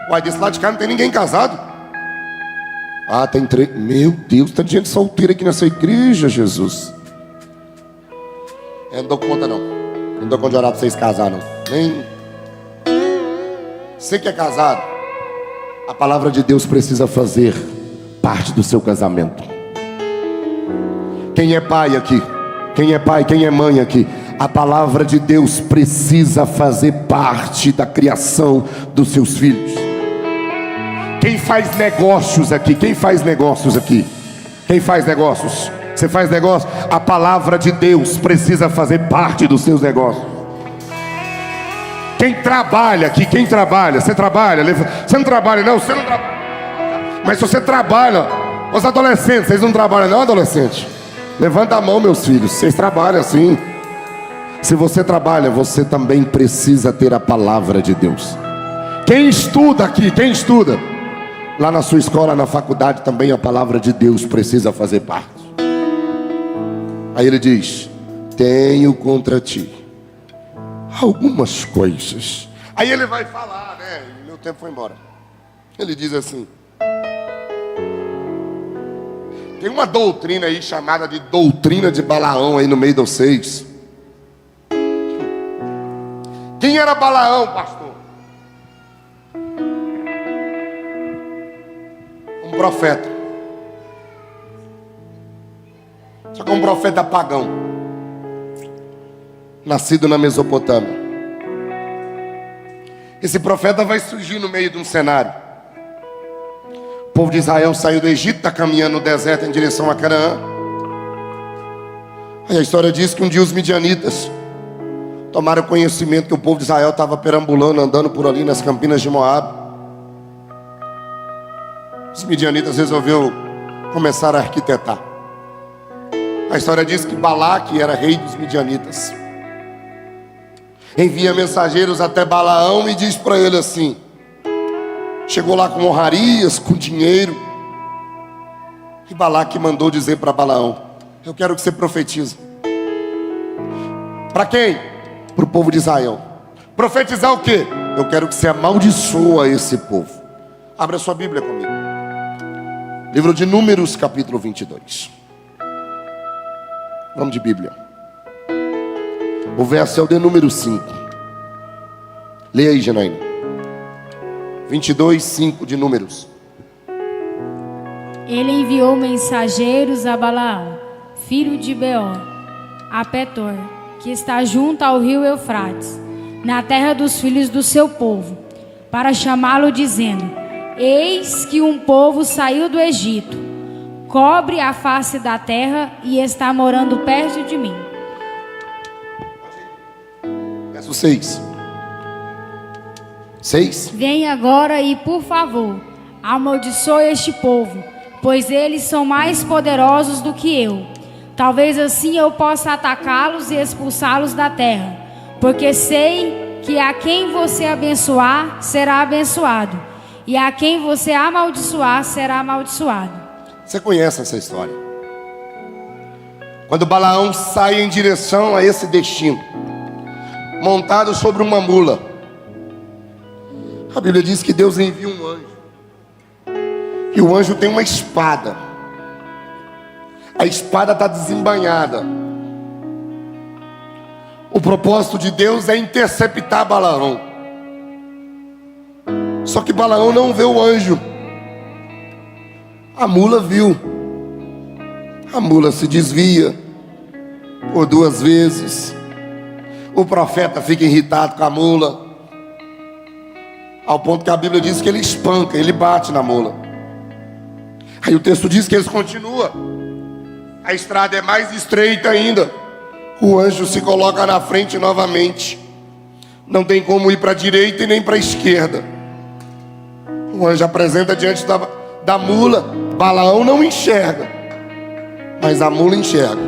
Uai, desse lado de cá não tem ninguém casado. Ah, tem 3. Meu Deus, tá de gente solteira aqui nessa igreja, Jesus. Eu não dou conta não. Não dou conta de orar para vocês casar não. Nem. Você que é casado, a palavra de Deus precisa fazer parte do seu casamento. Quem é pai aqui? Quem é pai, quem é mãe aqui? A palavra de Deus precisa fazer parte da criação dos seus filhos. Quem faz negócios aqui? Quem faz negócios aqui? Quem faz negócios? Você faz negócio? A palavra de Deus precisa fazer parte dos seus negócios. Quem trabalha aqui? Quem trabalha? Você trabalha? Você não trabalha não? Você não trabalha. Mas se você trabalha, os adolescentes, vocês não trabalham não, adolescente? Levanta a mão, meus filhos. Vocês trabalham sim. Se você trabalha, você também precisa ter a palavra de Deus. Quem estuda aqui? Quem estuda? Lá na sua escola, na faculdade, também a palavra de Deus precisa fazer parte. Aí ele diz: tenho contra ti algumas coisas. Aí ele vai falar, né? Meu tempo foi embora. Ele diz assim: tem uma doutrina aí chamada de doutrina de Balaão aí no meio de vocês. Quem era Balaão, pastor? Um profeta. Só que um profeta pagão, nascido na Mesopotâmia. Esse profeta vai surgir no meio de um cenário. O povo de Israel saiu do Egito, está caminhando no deserto em direção a Canaã. Aí a história diz que um dia os midianitas tomaram conhecimento que o povo de Israel estava perambulando, andando por ali nas campinas de Moabe. Os midianitas resolveram começar a arquitetar. A história diz que Balaque era rei dos midianitas. Envia mensageiros até Balaão e diz para ele assim: chegou lá com honrarias, com dinheiro. E Balaque mandou dizer para Balaão: eu quero que você profetize. Para quem? Para o povo de Israel. Profetizar o quê? Eu quero que você amaldiçoa esse povo. Abra sua Bíblia comigo. Livro de Números, capítulo 22. Vamos de Bíblia. O verso é o de número 5. Leia aí, Janaína. 22, 5 de Números. Ele enviou mensageiros a Balaão, filho de Beor, a Petor, que está junto ao rio Eufrates, na terra dos filhos do seu povo, para chamá-lo, dizendo: eis que um povo saiu do Egito, cobre a face da terra e está morando perto de mim. Verso 6. 6. Vem agora e, por favor, amaldiçoe este povo, pois eles são mais poderosos do que eu. Talvez assim eu possa atacá-los e expulsá-los da terra, porque sei que a quem você abençoar será abençoado, e a quem você amaldiçoar será amaldiçoado. Você conhece essa história? Quando Balaão sai em direção a esse destino, montado sobre uma mula, a Bíblia diz que Deus envia um anjo, e o anjo tem uma espada. A espada está desembainhada. O propósito de Deus é interceptar Balaão. Só que Balaão não vê o anjo. A mula viu. A mula se desvia por 2 vezes. O profeta fica irritado com a mula, ao ponto que a Bíblia diz que ele espanca, ele bate na mula. Aí o texto diz que eles continuam. A estrada é mais estreita ainda. O anjo se coloca na frente novamente. Não tem como ir para a direita e nem para a esquerda. O anjo apresenta diante da mula. Balaão não enxerga, mas a mula enxerga.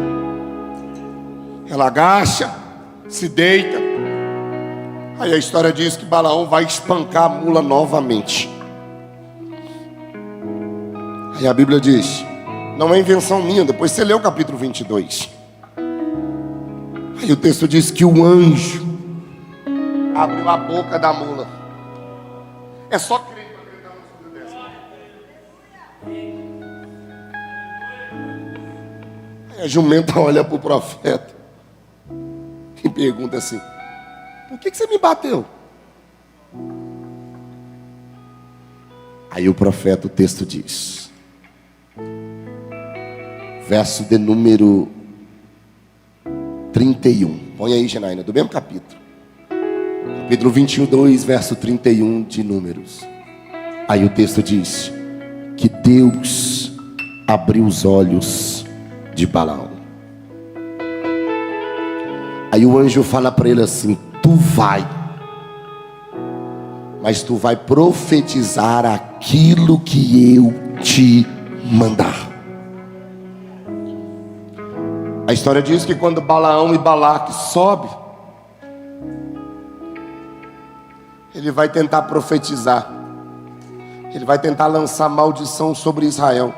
Ela agacha, se deita, Aí a história diz que Balaão vai espancar a mula novamente. Aí a Bíblia diz, não é invenção minha, depois você lê o capítulo 22. Aí o texto diz que o anjo abriu a boca da mula. É só crer para acreditar numa coisa dessa. Aí a jumenta olha para o profeta e pergunta assim, por que você me bateu? Aí o profeta, o texto diz, verso de número 31. Põe aí, Genaína, do mesmo capítulo. Capítulo 22, verso 31 de Números. Aí o texto diz que Deus abriu os olhos de Balaão. Aí o anjo fala para ele assim, tu vai, mas tu vai profetizar aquilo que eu te mandar. A história diz que quando Balaão e Balaque sobem, ele vai tentar profetizar, ele vai tentar lançar maldição sobre Israel.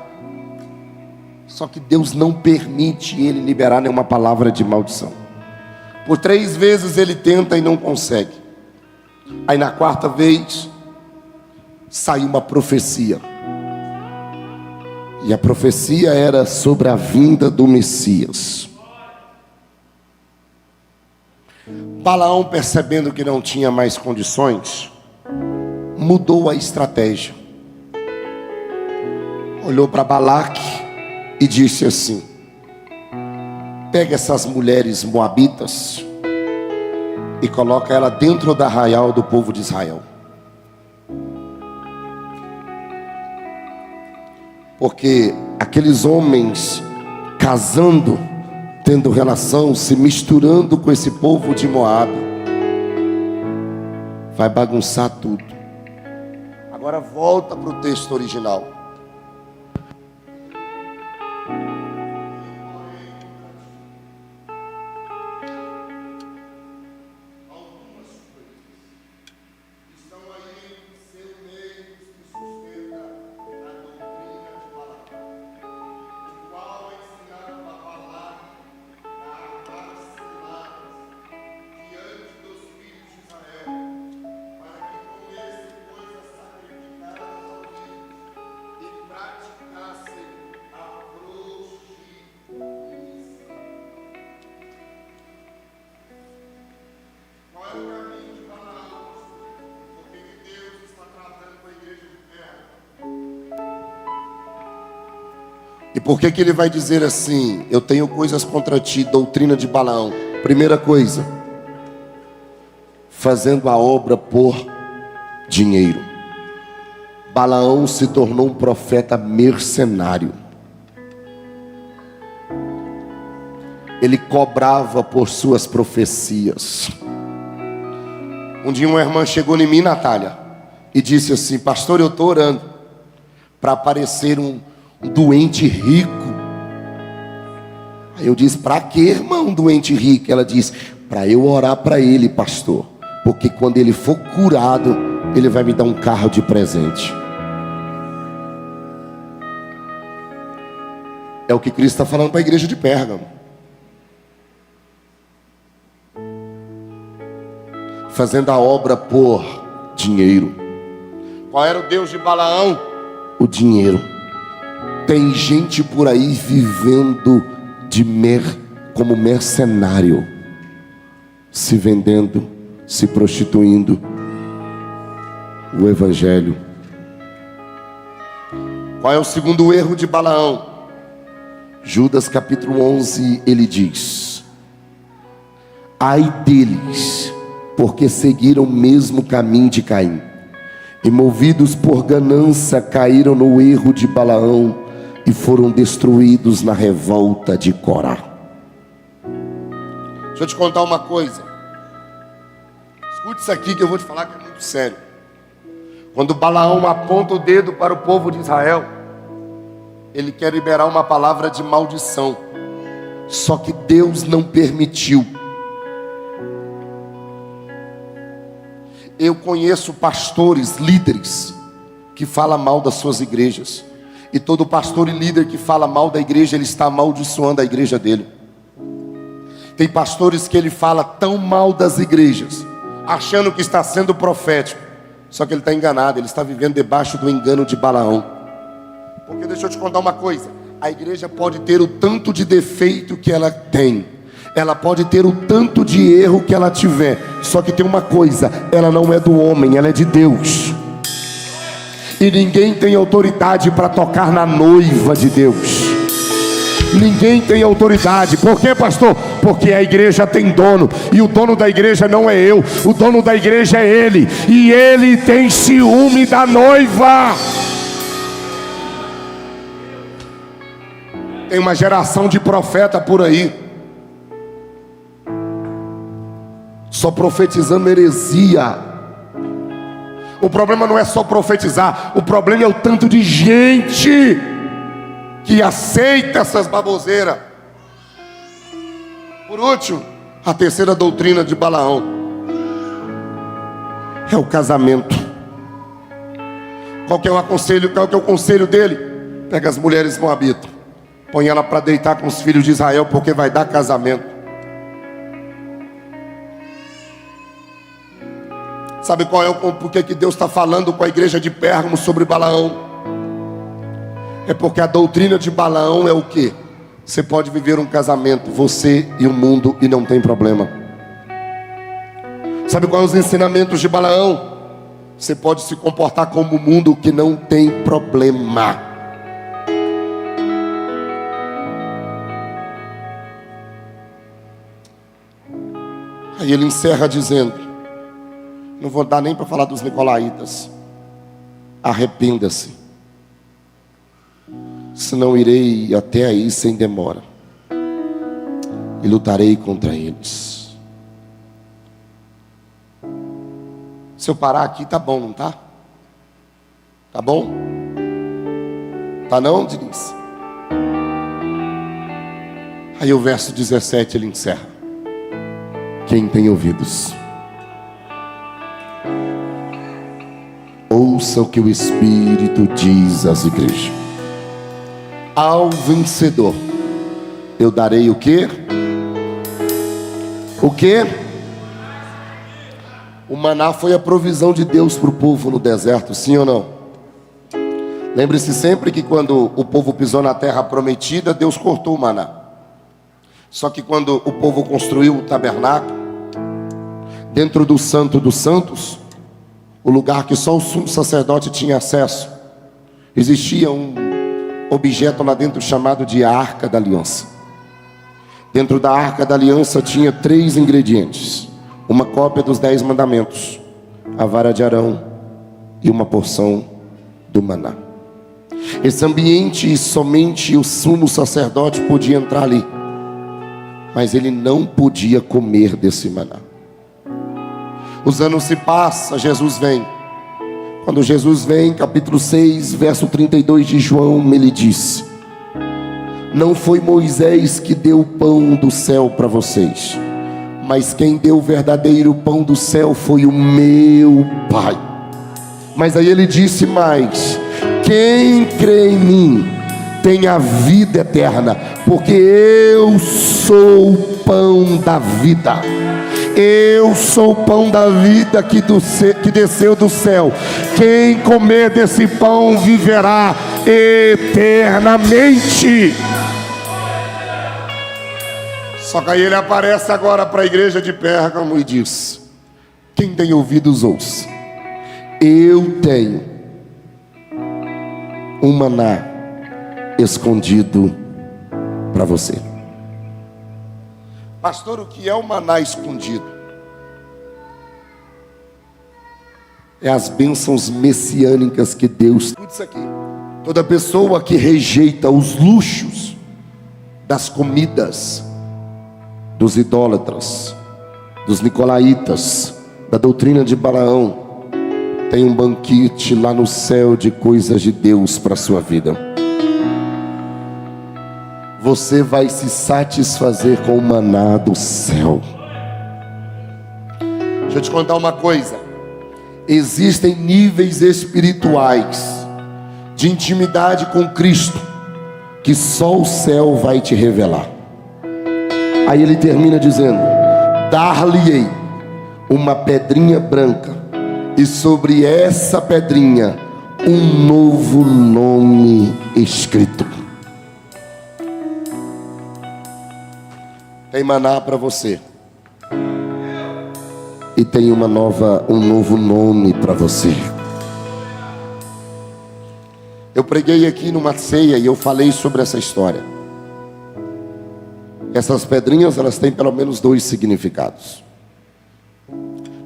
Só que Deus não permite ele liberar nenhuma palavra de maldição. Por 3 vezes ele tenta e não consegue. Aí na 4ª vez saiu uma profecia. E a profecia era sobre a vinda do Messias. Balaão, percebendo que não tinha mais condições, mudou a estratégia. Olhou para Balaque e disse assim, pega essas mulheres moabitas e coloca ela dentro da arraial do povo de Israel. Porque aqueles homens casando, tendo relação, se misturando com esse povo de Moabe, vai bagunçar tudo. Agora volta para o texto original. E por que ele vai dizer assim, eu tenho coisas contra ti, doutrina de Balaão? Primeira coisa, fazendo a obra por dinheiro. Balaão se tornou um profeta mercenário. Ele cobrava por suas profecias. Um dia uma irmã chegou em mim, Natália, e disse assim, pastor, eu estou orando para aparecer um doente rico. Aí eu disse, para que, irmão, doente rico? Ela disse, para eu orar para ele, pastor, porque quando ele for curado, ele vai me dar um carro de presente. É o que Cristo está falando para a igreja de Pérgamo. Fazendo a obra por dinheiro. Qual era o Deus de Balaão? O dinheiro. Tem gente por aí vivendo como mercenário, se vendendo, se prostituindo. O evangelho. Qual é o segundo erro de Balaão? Judas capítulo 11, ele diz, ai deles, porque seguiram o mesmo caminho de Caim, e movidos por ganância caíram no erro de Balaão, e foram destruídos na revolta de Corá. Deixa eu te contar uma coisa. Escute isso aqui que eu vou te falar que é muito sério. Quando Balaão aponta o dedo para o povo de Israel, ele quer liberar uma palavra de maldição. Só que Deus não permitiu. Eu conheço pastores, líderes, que falam mal das suas igrejas. E todo pastor e líder que fala mal da igreja, ele está amaldiçoando a igreja dele. Tem pastores que ele fala tão mal das igrejas, achando que está sendo profético. Só que ele está enganado, ele está vivendo debaixo do engano de Balaão. Porque deixa eu te contar uma coisa. A igreja pode ter o tanto de defeito que ela tem, ela pode ter o tanto de erro que ela tiver. Só que tem uma coisa, ela não é do homem, ela é de Deus. E ninguém tem autoridade para tocar na noiva de Deus. Ninguém tem autoridade. Por quê, pastor? Porque a igreja tem dono. E o dono da igreja não é eu. O dono da igreja é ele. E ele tem ciúme da noiva. Tem uma geração de profeta por aí, só profetizando heresia. O problema não é só profetizar, o problema é o tanto de gente que aceita essas baboseiras. Por último, a terceira doutrina de Balaão é o casamento. Qual que é o conselho dele? Pega as mulheres moabitas, põe ela para deitar com os filhos de Israel, porque vai dar casamento. Sabe qual é o porquê que Deus está falando com a igreja de Pérgamo sobre Balaão? É porque a doutrina de Balaão é o quê? Você pode viver um casamento, você e o mundo, e não tem problema. Sabe quais são os ensinamentos de Balaão? Você pode se comportar como o mundo, que não tem problema. Aí ele encerra dizendo, não vou dar nem para falar dos nicolaítas: arrependa-se, senão irei até aí sem demora e lutarei contra eles. Se eu parar aqui, tá bom, não tá? Tá bom? Tá não, Diniz? Aí o verso 17 ele encerra: quem tem ouvidos, ouça o que o Espírito diz às igrejas. Ao vencedor eu darei o quê? O quê? O maná foi a provisão de Deus para o povo no deserto, sim ou não? Lembre-se sempre que quando o povo pisou na terra prometida, Deus cortou o maná. Só que quando o povo construiu o tabernáculo, dentro do Santo dos Santos, o lugar que só o sumo sacerdote tinha acesso, existia um objeto lá dentro chamado de Arca da Aliança. Dentro da Arca da Aliança tinha 3 ingredientes: uma cópia dos 10 mandamentos, a vara de Arão e uma porção do maná. Esse ambiente somente o sumo sacerdote podia entrar ali, mas ele não podia comer desse maná. Os anos se passam, Jesus vem. Quando Jesus vem, capítulo 6, verso 32 de João, ele disse: não foi Moisés que deu o pão do céu para vocês, mas quem deu o verdadeiro pão do céu foi o meu Pai. Mas aí ele disse mais: quem crê em mim tem a vida eterna, porque eu sou o pão da vida. Eu sou o pão da vida que desceu do céu. Quem comer desse pão viverá eternamente. Só que aí ele aparece agora para a igreja de Pérgamo e diz: quem tem ouvidos ouça. Eu tenho um maná escondido para você. Pastor, o que é o maná escondido? É as bênçãos messiânicas que Deus... Tudo isso aqui. Toda pessoa que rejeita os luxos das comidas dos idólatras, dos nicolaítas, da doutrina de Balaão, tem um banquete lá no céu de coisas de Deus para a sua vida. Você vai se satisfazer com o maná do céu. Deixa eu te contar uma coisa: existem níveis espirituais de intimidade com Cristo que só o céu vai te revelar. Aí ele termina dizendo: dar-lhe-ei uma pedrinha branca, e sobre essa pedrinha um novo nome escrito. Tem maná para você, e tem um novo nome para você. Eu preguei aqui numa ceia e eu falei sobre essa história. Essas pedrinhas, elas têm pelo menos 2 significados.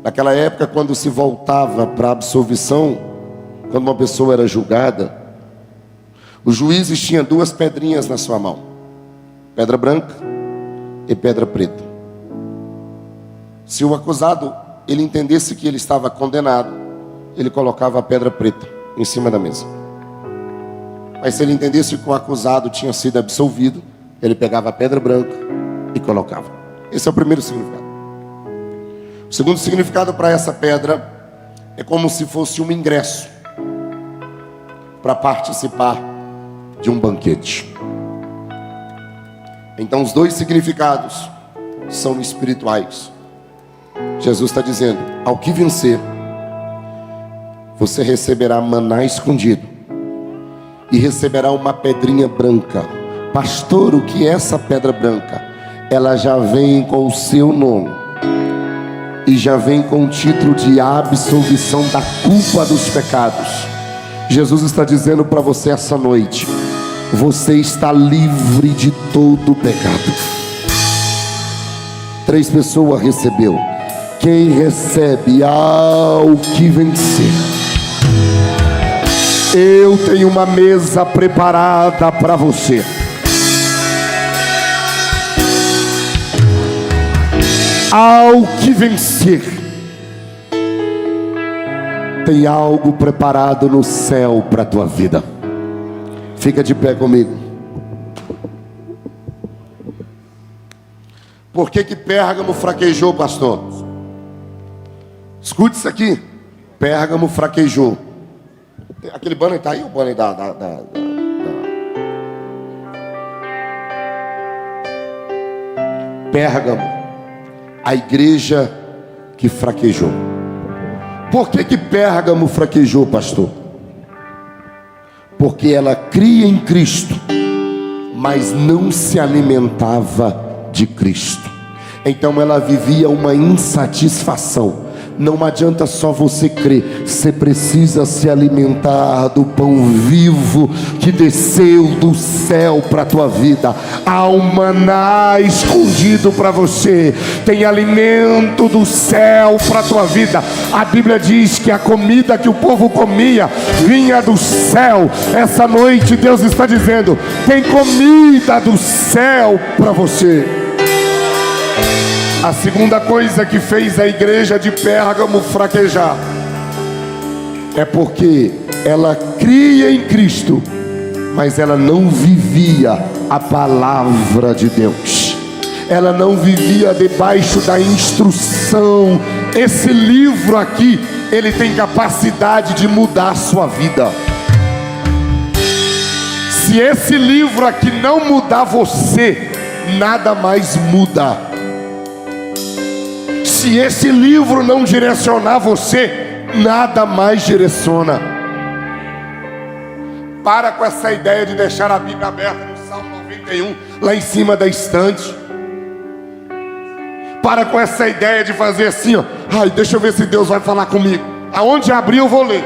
Naquela época, quando se voltava para a absolvição, quando uma pessoa era julgada, os juízes tinham 2 pedrinhas na sua mão: pedra branca e pedra preta. Se o acusado ele entendesse que ele estava condenado, ele colocava a pedra preta em cima da mesa. Mas se ele entendesse que o acusado tinha sido absolvido, ele pegava a pedra branca e colocava. Esse é o primeiro significado. O segundo significado para essa pedra é como se fosse um ingresso para participar de um banquete. Então os 2 significados são espirituais. Jesus está dizendo: ao que vencer, você receberá maná escondido e receberá uma pedrinha branca. Pastor, o que é essa pedra branca? Ela já vem com o seu nome e já vem com o título de absolvição da culpa dos pecados. Jesus está dizendo para você essa noite: você está livre de todo o pecado. 3 pessoas recebeu. Quem recebe ao que vencer, eu tenho uma mesa preparada para você. Ao que vencer, tem algo preparado no céu para a tua vida. Fica de pé comigo. Por que Pérgamo fraquejou, pastor? Escute isso aqui. Pérgamo fraquejou. Aquele banner está aí, o banner Pérgamo, a igreja que fraquejou. Por que Pérgamo fraquejou, pastor? Porque ela cria em Cristo, mas não se alimentava de Cristo. Então ela vivia uma insatisfação. Não adianta só você crer, você precisa se alimentar do pão vivo que desceu do céu para a tua vida. Há um maná escondido para você, tem alimento do céu para a tua vida. A Bíblia diz que a comida que o povo comia vinha do céu. Essa noite Deus está dizendo: tem comida do céu para você. A segunda coisa que fez a igreja de Pérgamo fraquejar é porque ela cria em Cristo, mas ela não vivia a palavra de Deus. Ela não vivia debaixo da instrução. Esse livro aqui, ele tem capacidade de mudar a sua vida. Se esse livro aqui não mudar você, nada mais muda. Se esse livro não direcionar você, nada mais direciona. Para com essa ideia de deixar a Bíblia aberta no Salmo 91, lá em cima da estante. Para com essa ideia de fazer assim, ó: ai, deixa eu ver se Deus vai falar comigo. Aonde abrir eu vou ler.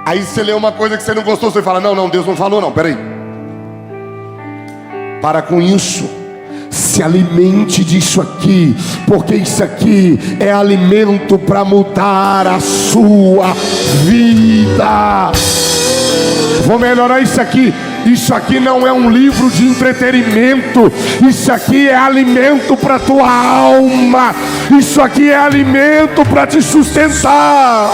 Aí você lê uma coisa que você não gostou, você fala: não, Deus não falou não, peraí. Para com isso. Se alimente disso aqui, porque isso aqui é alimento para mudar a sua vida. Vou melhorar isso aqui. Isso aqui não é um livro de entretenimento. Isso aqui é alimento para tua alma. Isso aqui é alimento para te sustentar.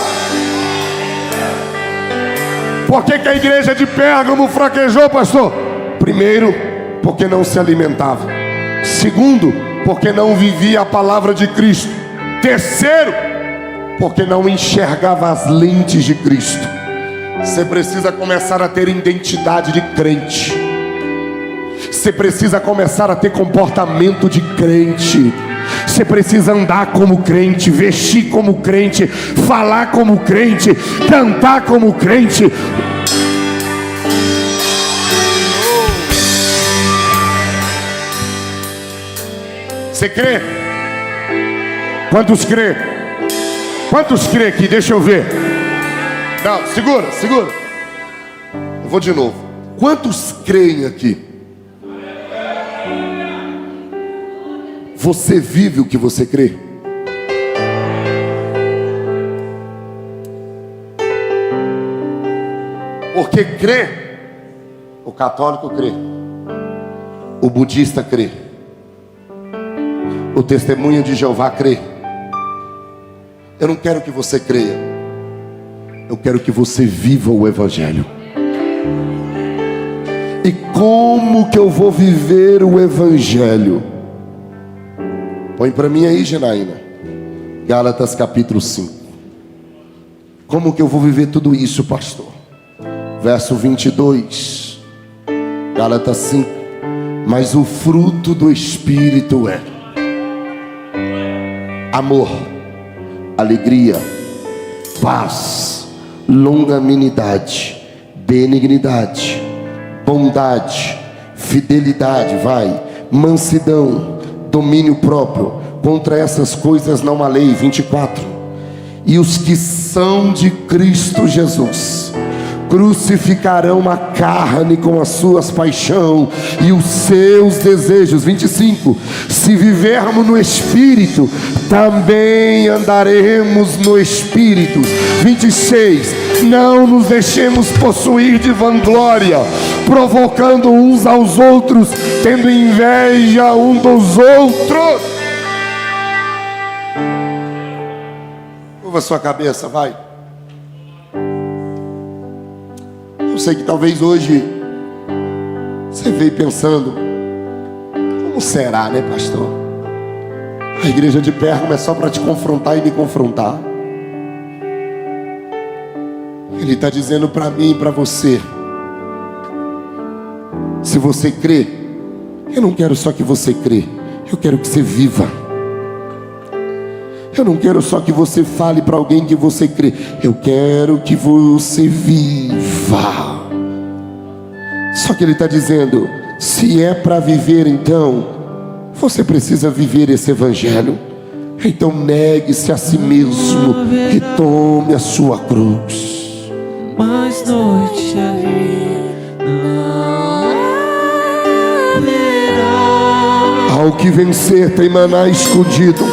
Por que a igreja de Pérgamo fraquejou, pastor? Primeiro, porque não se alimentava. Segundo, porque não vivia a palavra de Cristo. Terceiro, porque não enxergava as lentes de Cristo. Você precisa começar a ter identidade de crente. Você precisa começar a ter comportamento de crente. Você precisa andar como crente, vestir como crente, falar como crente, cantar como crente. Você crê? Quantos crê? Quantos crê aqui? Deixa eu ver. Não, segura. Eu vou de novo. Quantos creem aqui? Você vive o que você crê? Porque crê, o católico crê, o budista crê, o testemunho de Jeová crê. Eu não quero que você creia, eu quero que você viva o Evangelho. E como que eu vou viver o Evangelho? Põe para mim aí, Janaína, Gálatas capítulo 5. Como que eu vou viver tudo isso, pastor? Verso 22, Gálatas 5. Mas o fruto do Espírito é amor, alegria, paz, longanimidade, benignidade, bondade, fidelidade, mansidão, domínio próprio. Contra essas coisas não há lei. 24. E os que são de Cristo Jesus crucificarão a carne com as suas paixões e os seus desejos. 25. Se vivermos no Espírito, também andaremos no Espírito. 26. Não nos deixemos possuir de vanglória, provocando uns aos outros, tendo inveja um dos outros. Curva sua cabeça, vai. Eu sei que talvez hoje você veio pensando: como será, né, pastor? A igreja de Pérgamo é só para te confrontar e me confrontar. Ele está dizendo para mim e para você: se você crê, eu não quero só que você crê, eu quero que você viva. Eu não quero só que você fale para alguém que você crê, eu quero que você viva. Só que ele está dizendo: se é para viver, então você precisa viver esse evangelho. Então negue-se a si mesmo e tome a sua cruz. Mais noite não haverá. Ao que vencer tem maná escondido,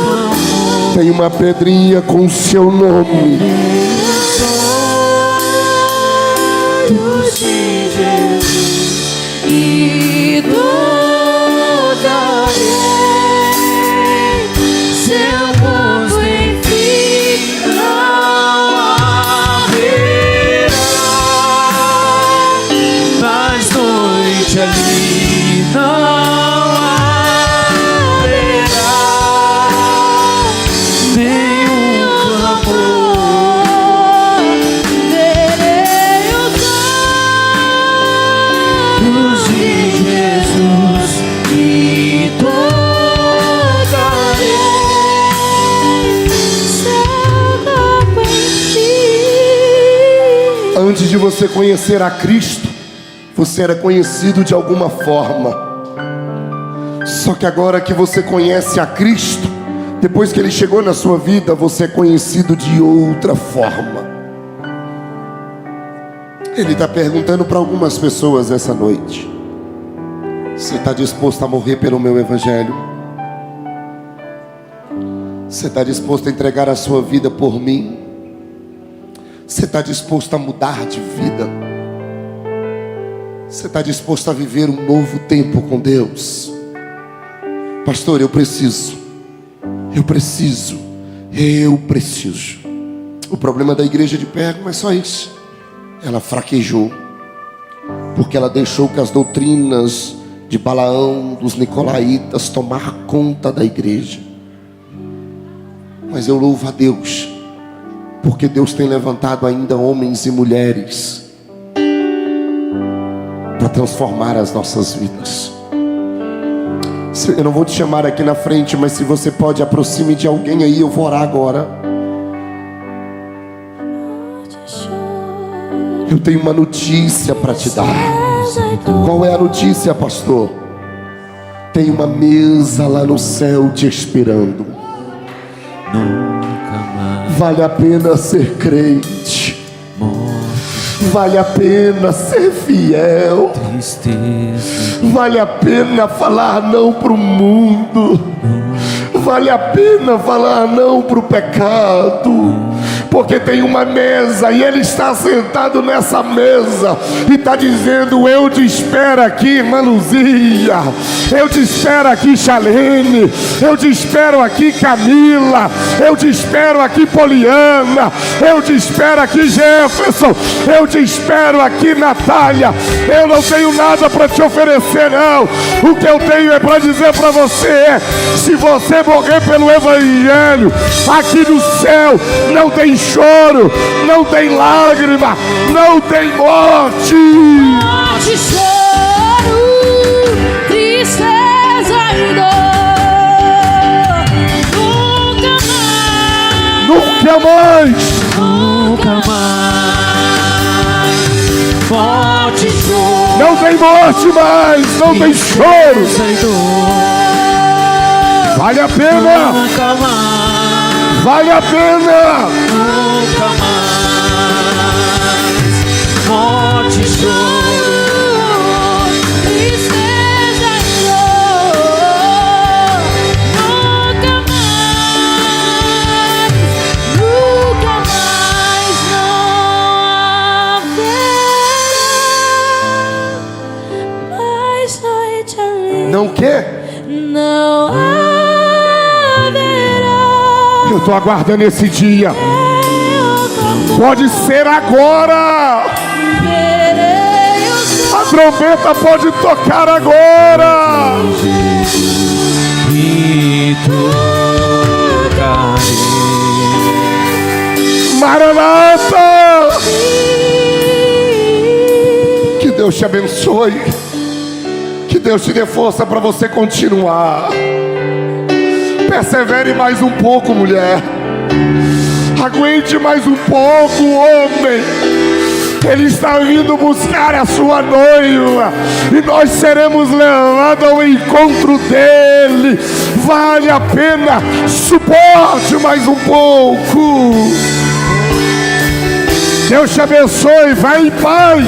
tem uma pedrinha com o seu nome. Olhos de Jesus e darei seu rosto enfim não haverá. Mais noite ali não Antes de você conhecer a Cristo, você era conhecido de alguma forma. Só que agora que você conhece a Cristo, depois que Ele chegou na sua vida, você é conhecido de outra forma. Ele está perguntando para algumas pessoas essa noite: você está disposto a morrer pelo meu evangelho? Você está disposto a entregar a sua vida por mim? Você está disposto a mudar de vida? Você está disposto a viver um novo tempo com Deus? Pastor, eu preciso. O problema da igreja de Pérgamo é só isso: ela fraquejou, porque ela deixou que as doutrinas de Balaão, dos nicolaítas, tomar conta da igreja. Mas eu louvo a Deus, Porque Deus tem levantado ainda homens e mulheres para transformar as nossas vidas. Eu não vou te chamar aqui na frente, mas se você pode, aproxime de alguém aí, eu vou orar agora. Eu tenho uma notícia para te dar. Qual é a notícia, pastor? Tem uma mesa lá no céu te esperando. Nunca mais Vale a pena ser crente. Vale a pena ser fiel. tristeza. Vale a pena falar não para o mundo. Vale a pena falar não para o pecado. Porque tem uma mesa e Ele está sentado nessa mesa e está dizendo: eu te espero aqui, irmã Luzia. Eu te espero aqui, Chalene. Eu te espero aqui, Camila. Eu te espero aqui, Poliana. Eu te espero aqui, Jefferson. Eu te espero aqui, Natália. Eu não tenho nada para te oferecer, não. O que eu tenho é para dizer para você: se você morrer pelo Evangelho, aqui no céu não tem choro, não tem lágrima, não tem morte. Morte, choro, tristeza e dor. Nunca mais. Nunca mais. Nunca mais. Morte, choro. Não tem morte mais, não tem choro. Sem dor. Vale a pena, Nunca mais. vale a pena. Nunca mais. Morte, choro. Tristeza e dor. Nunca mais não haverá mais noite além. Não quer? Não haverá. Eu estou aguardando esse dia. Pode ser agora. A trombeta pode tocar agora. E tocarei. Maranata. Que Deus te abençoe. Que Deus te dê força para você continuar. Persevere mais um pouco, mulher. Aguente mais um pouco, homem. Ele está vindo buscar a sua noiva e nós seremos levados ao encontro dele. Vale a pena. Suporte mais um pouco. Deus te abençoe. Vai em paz.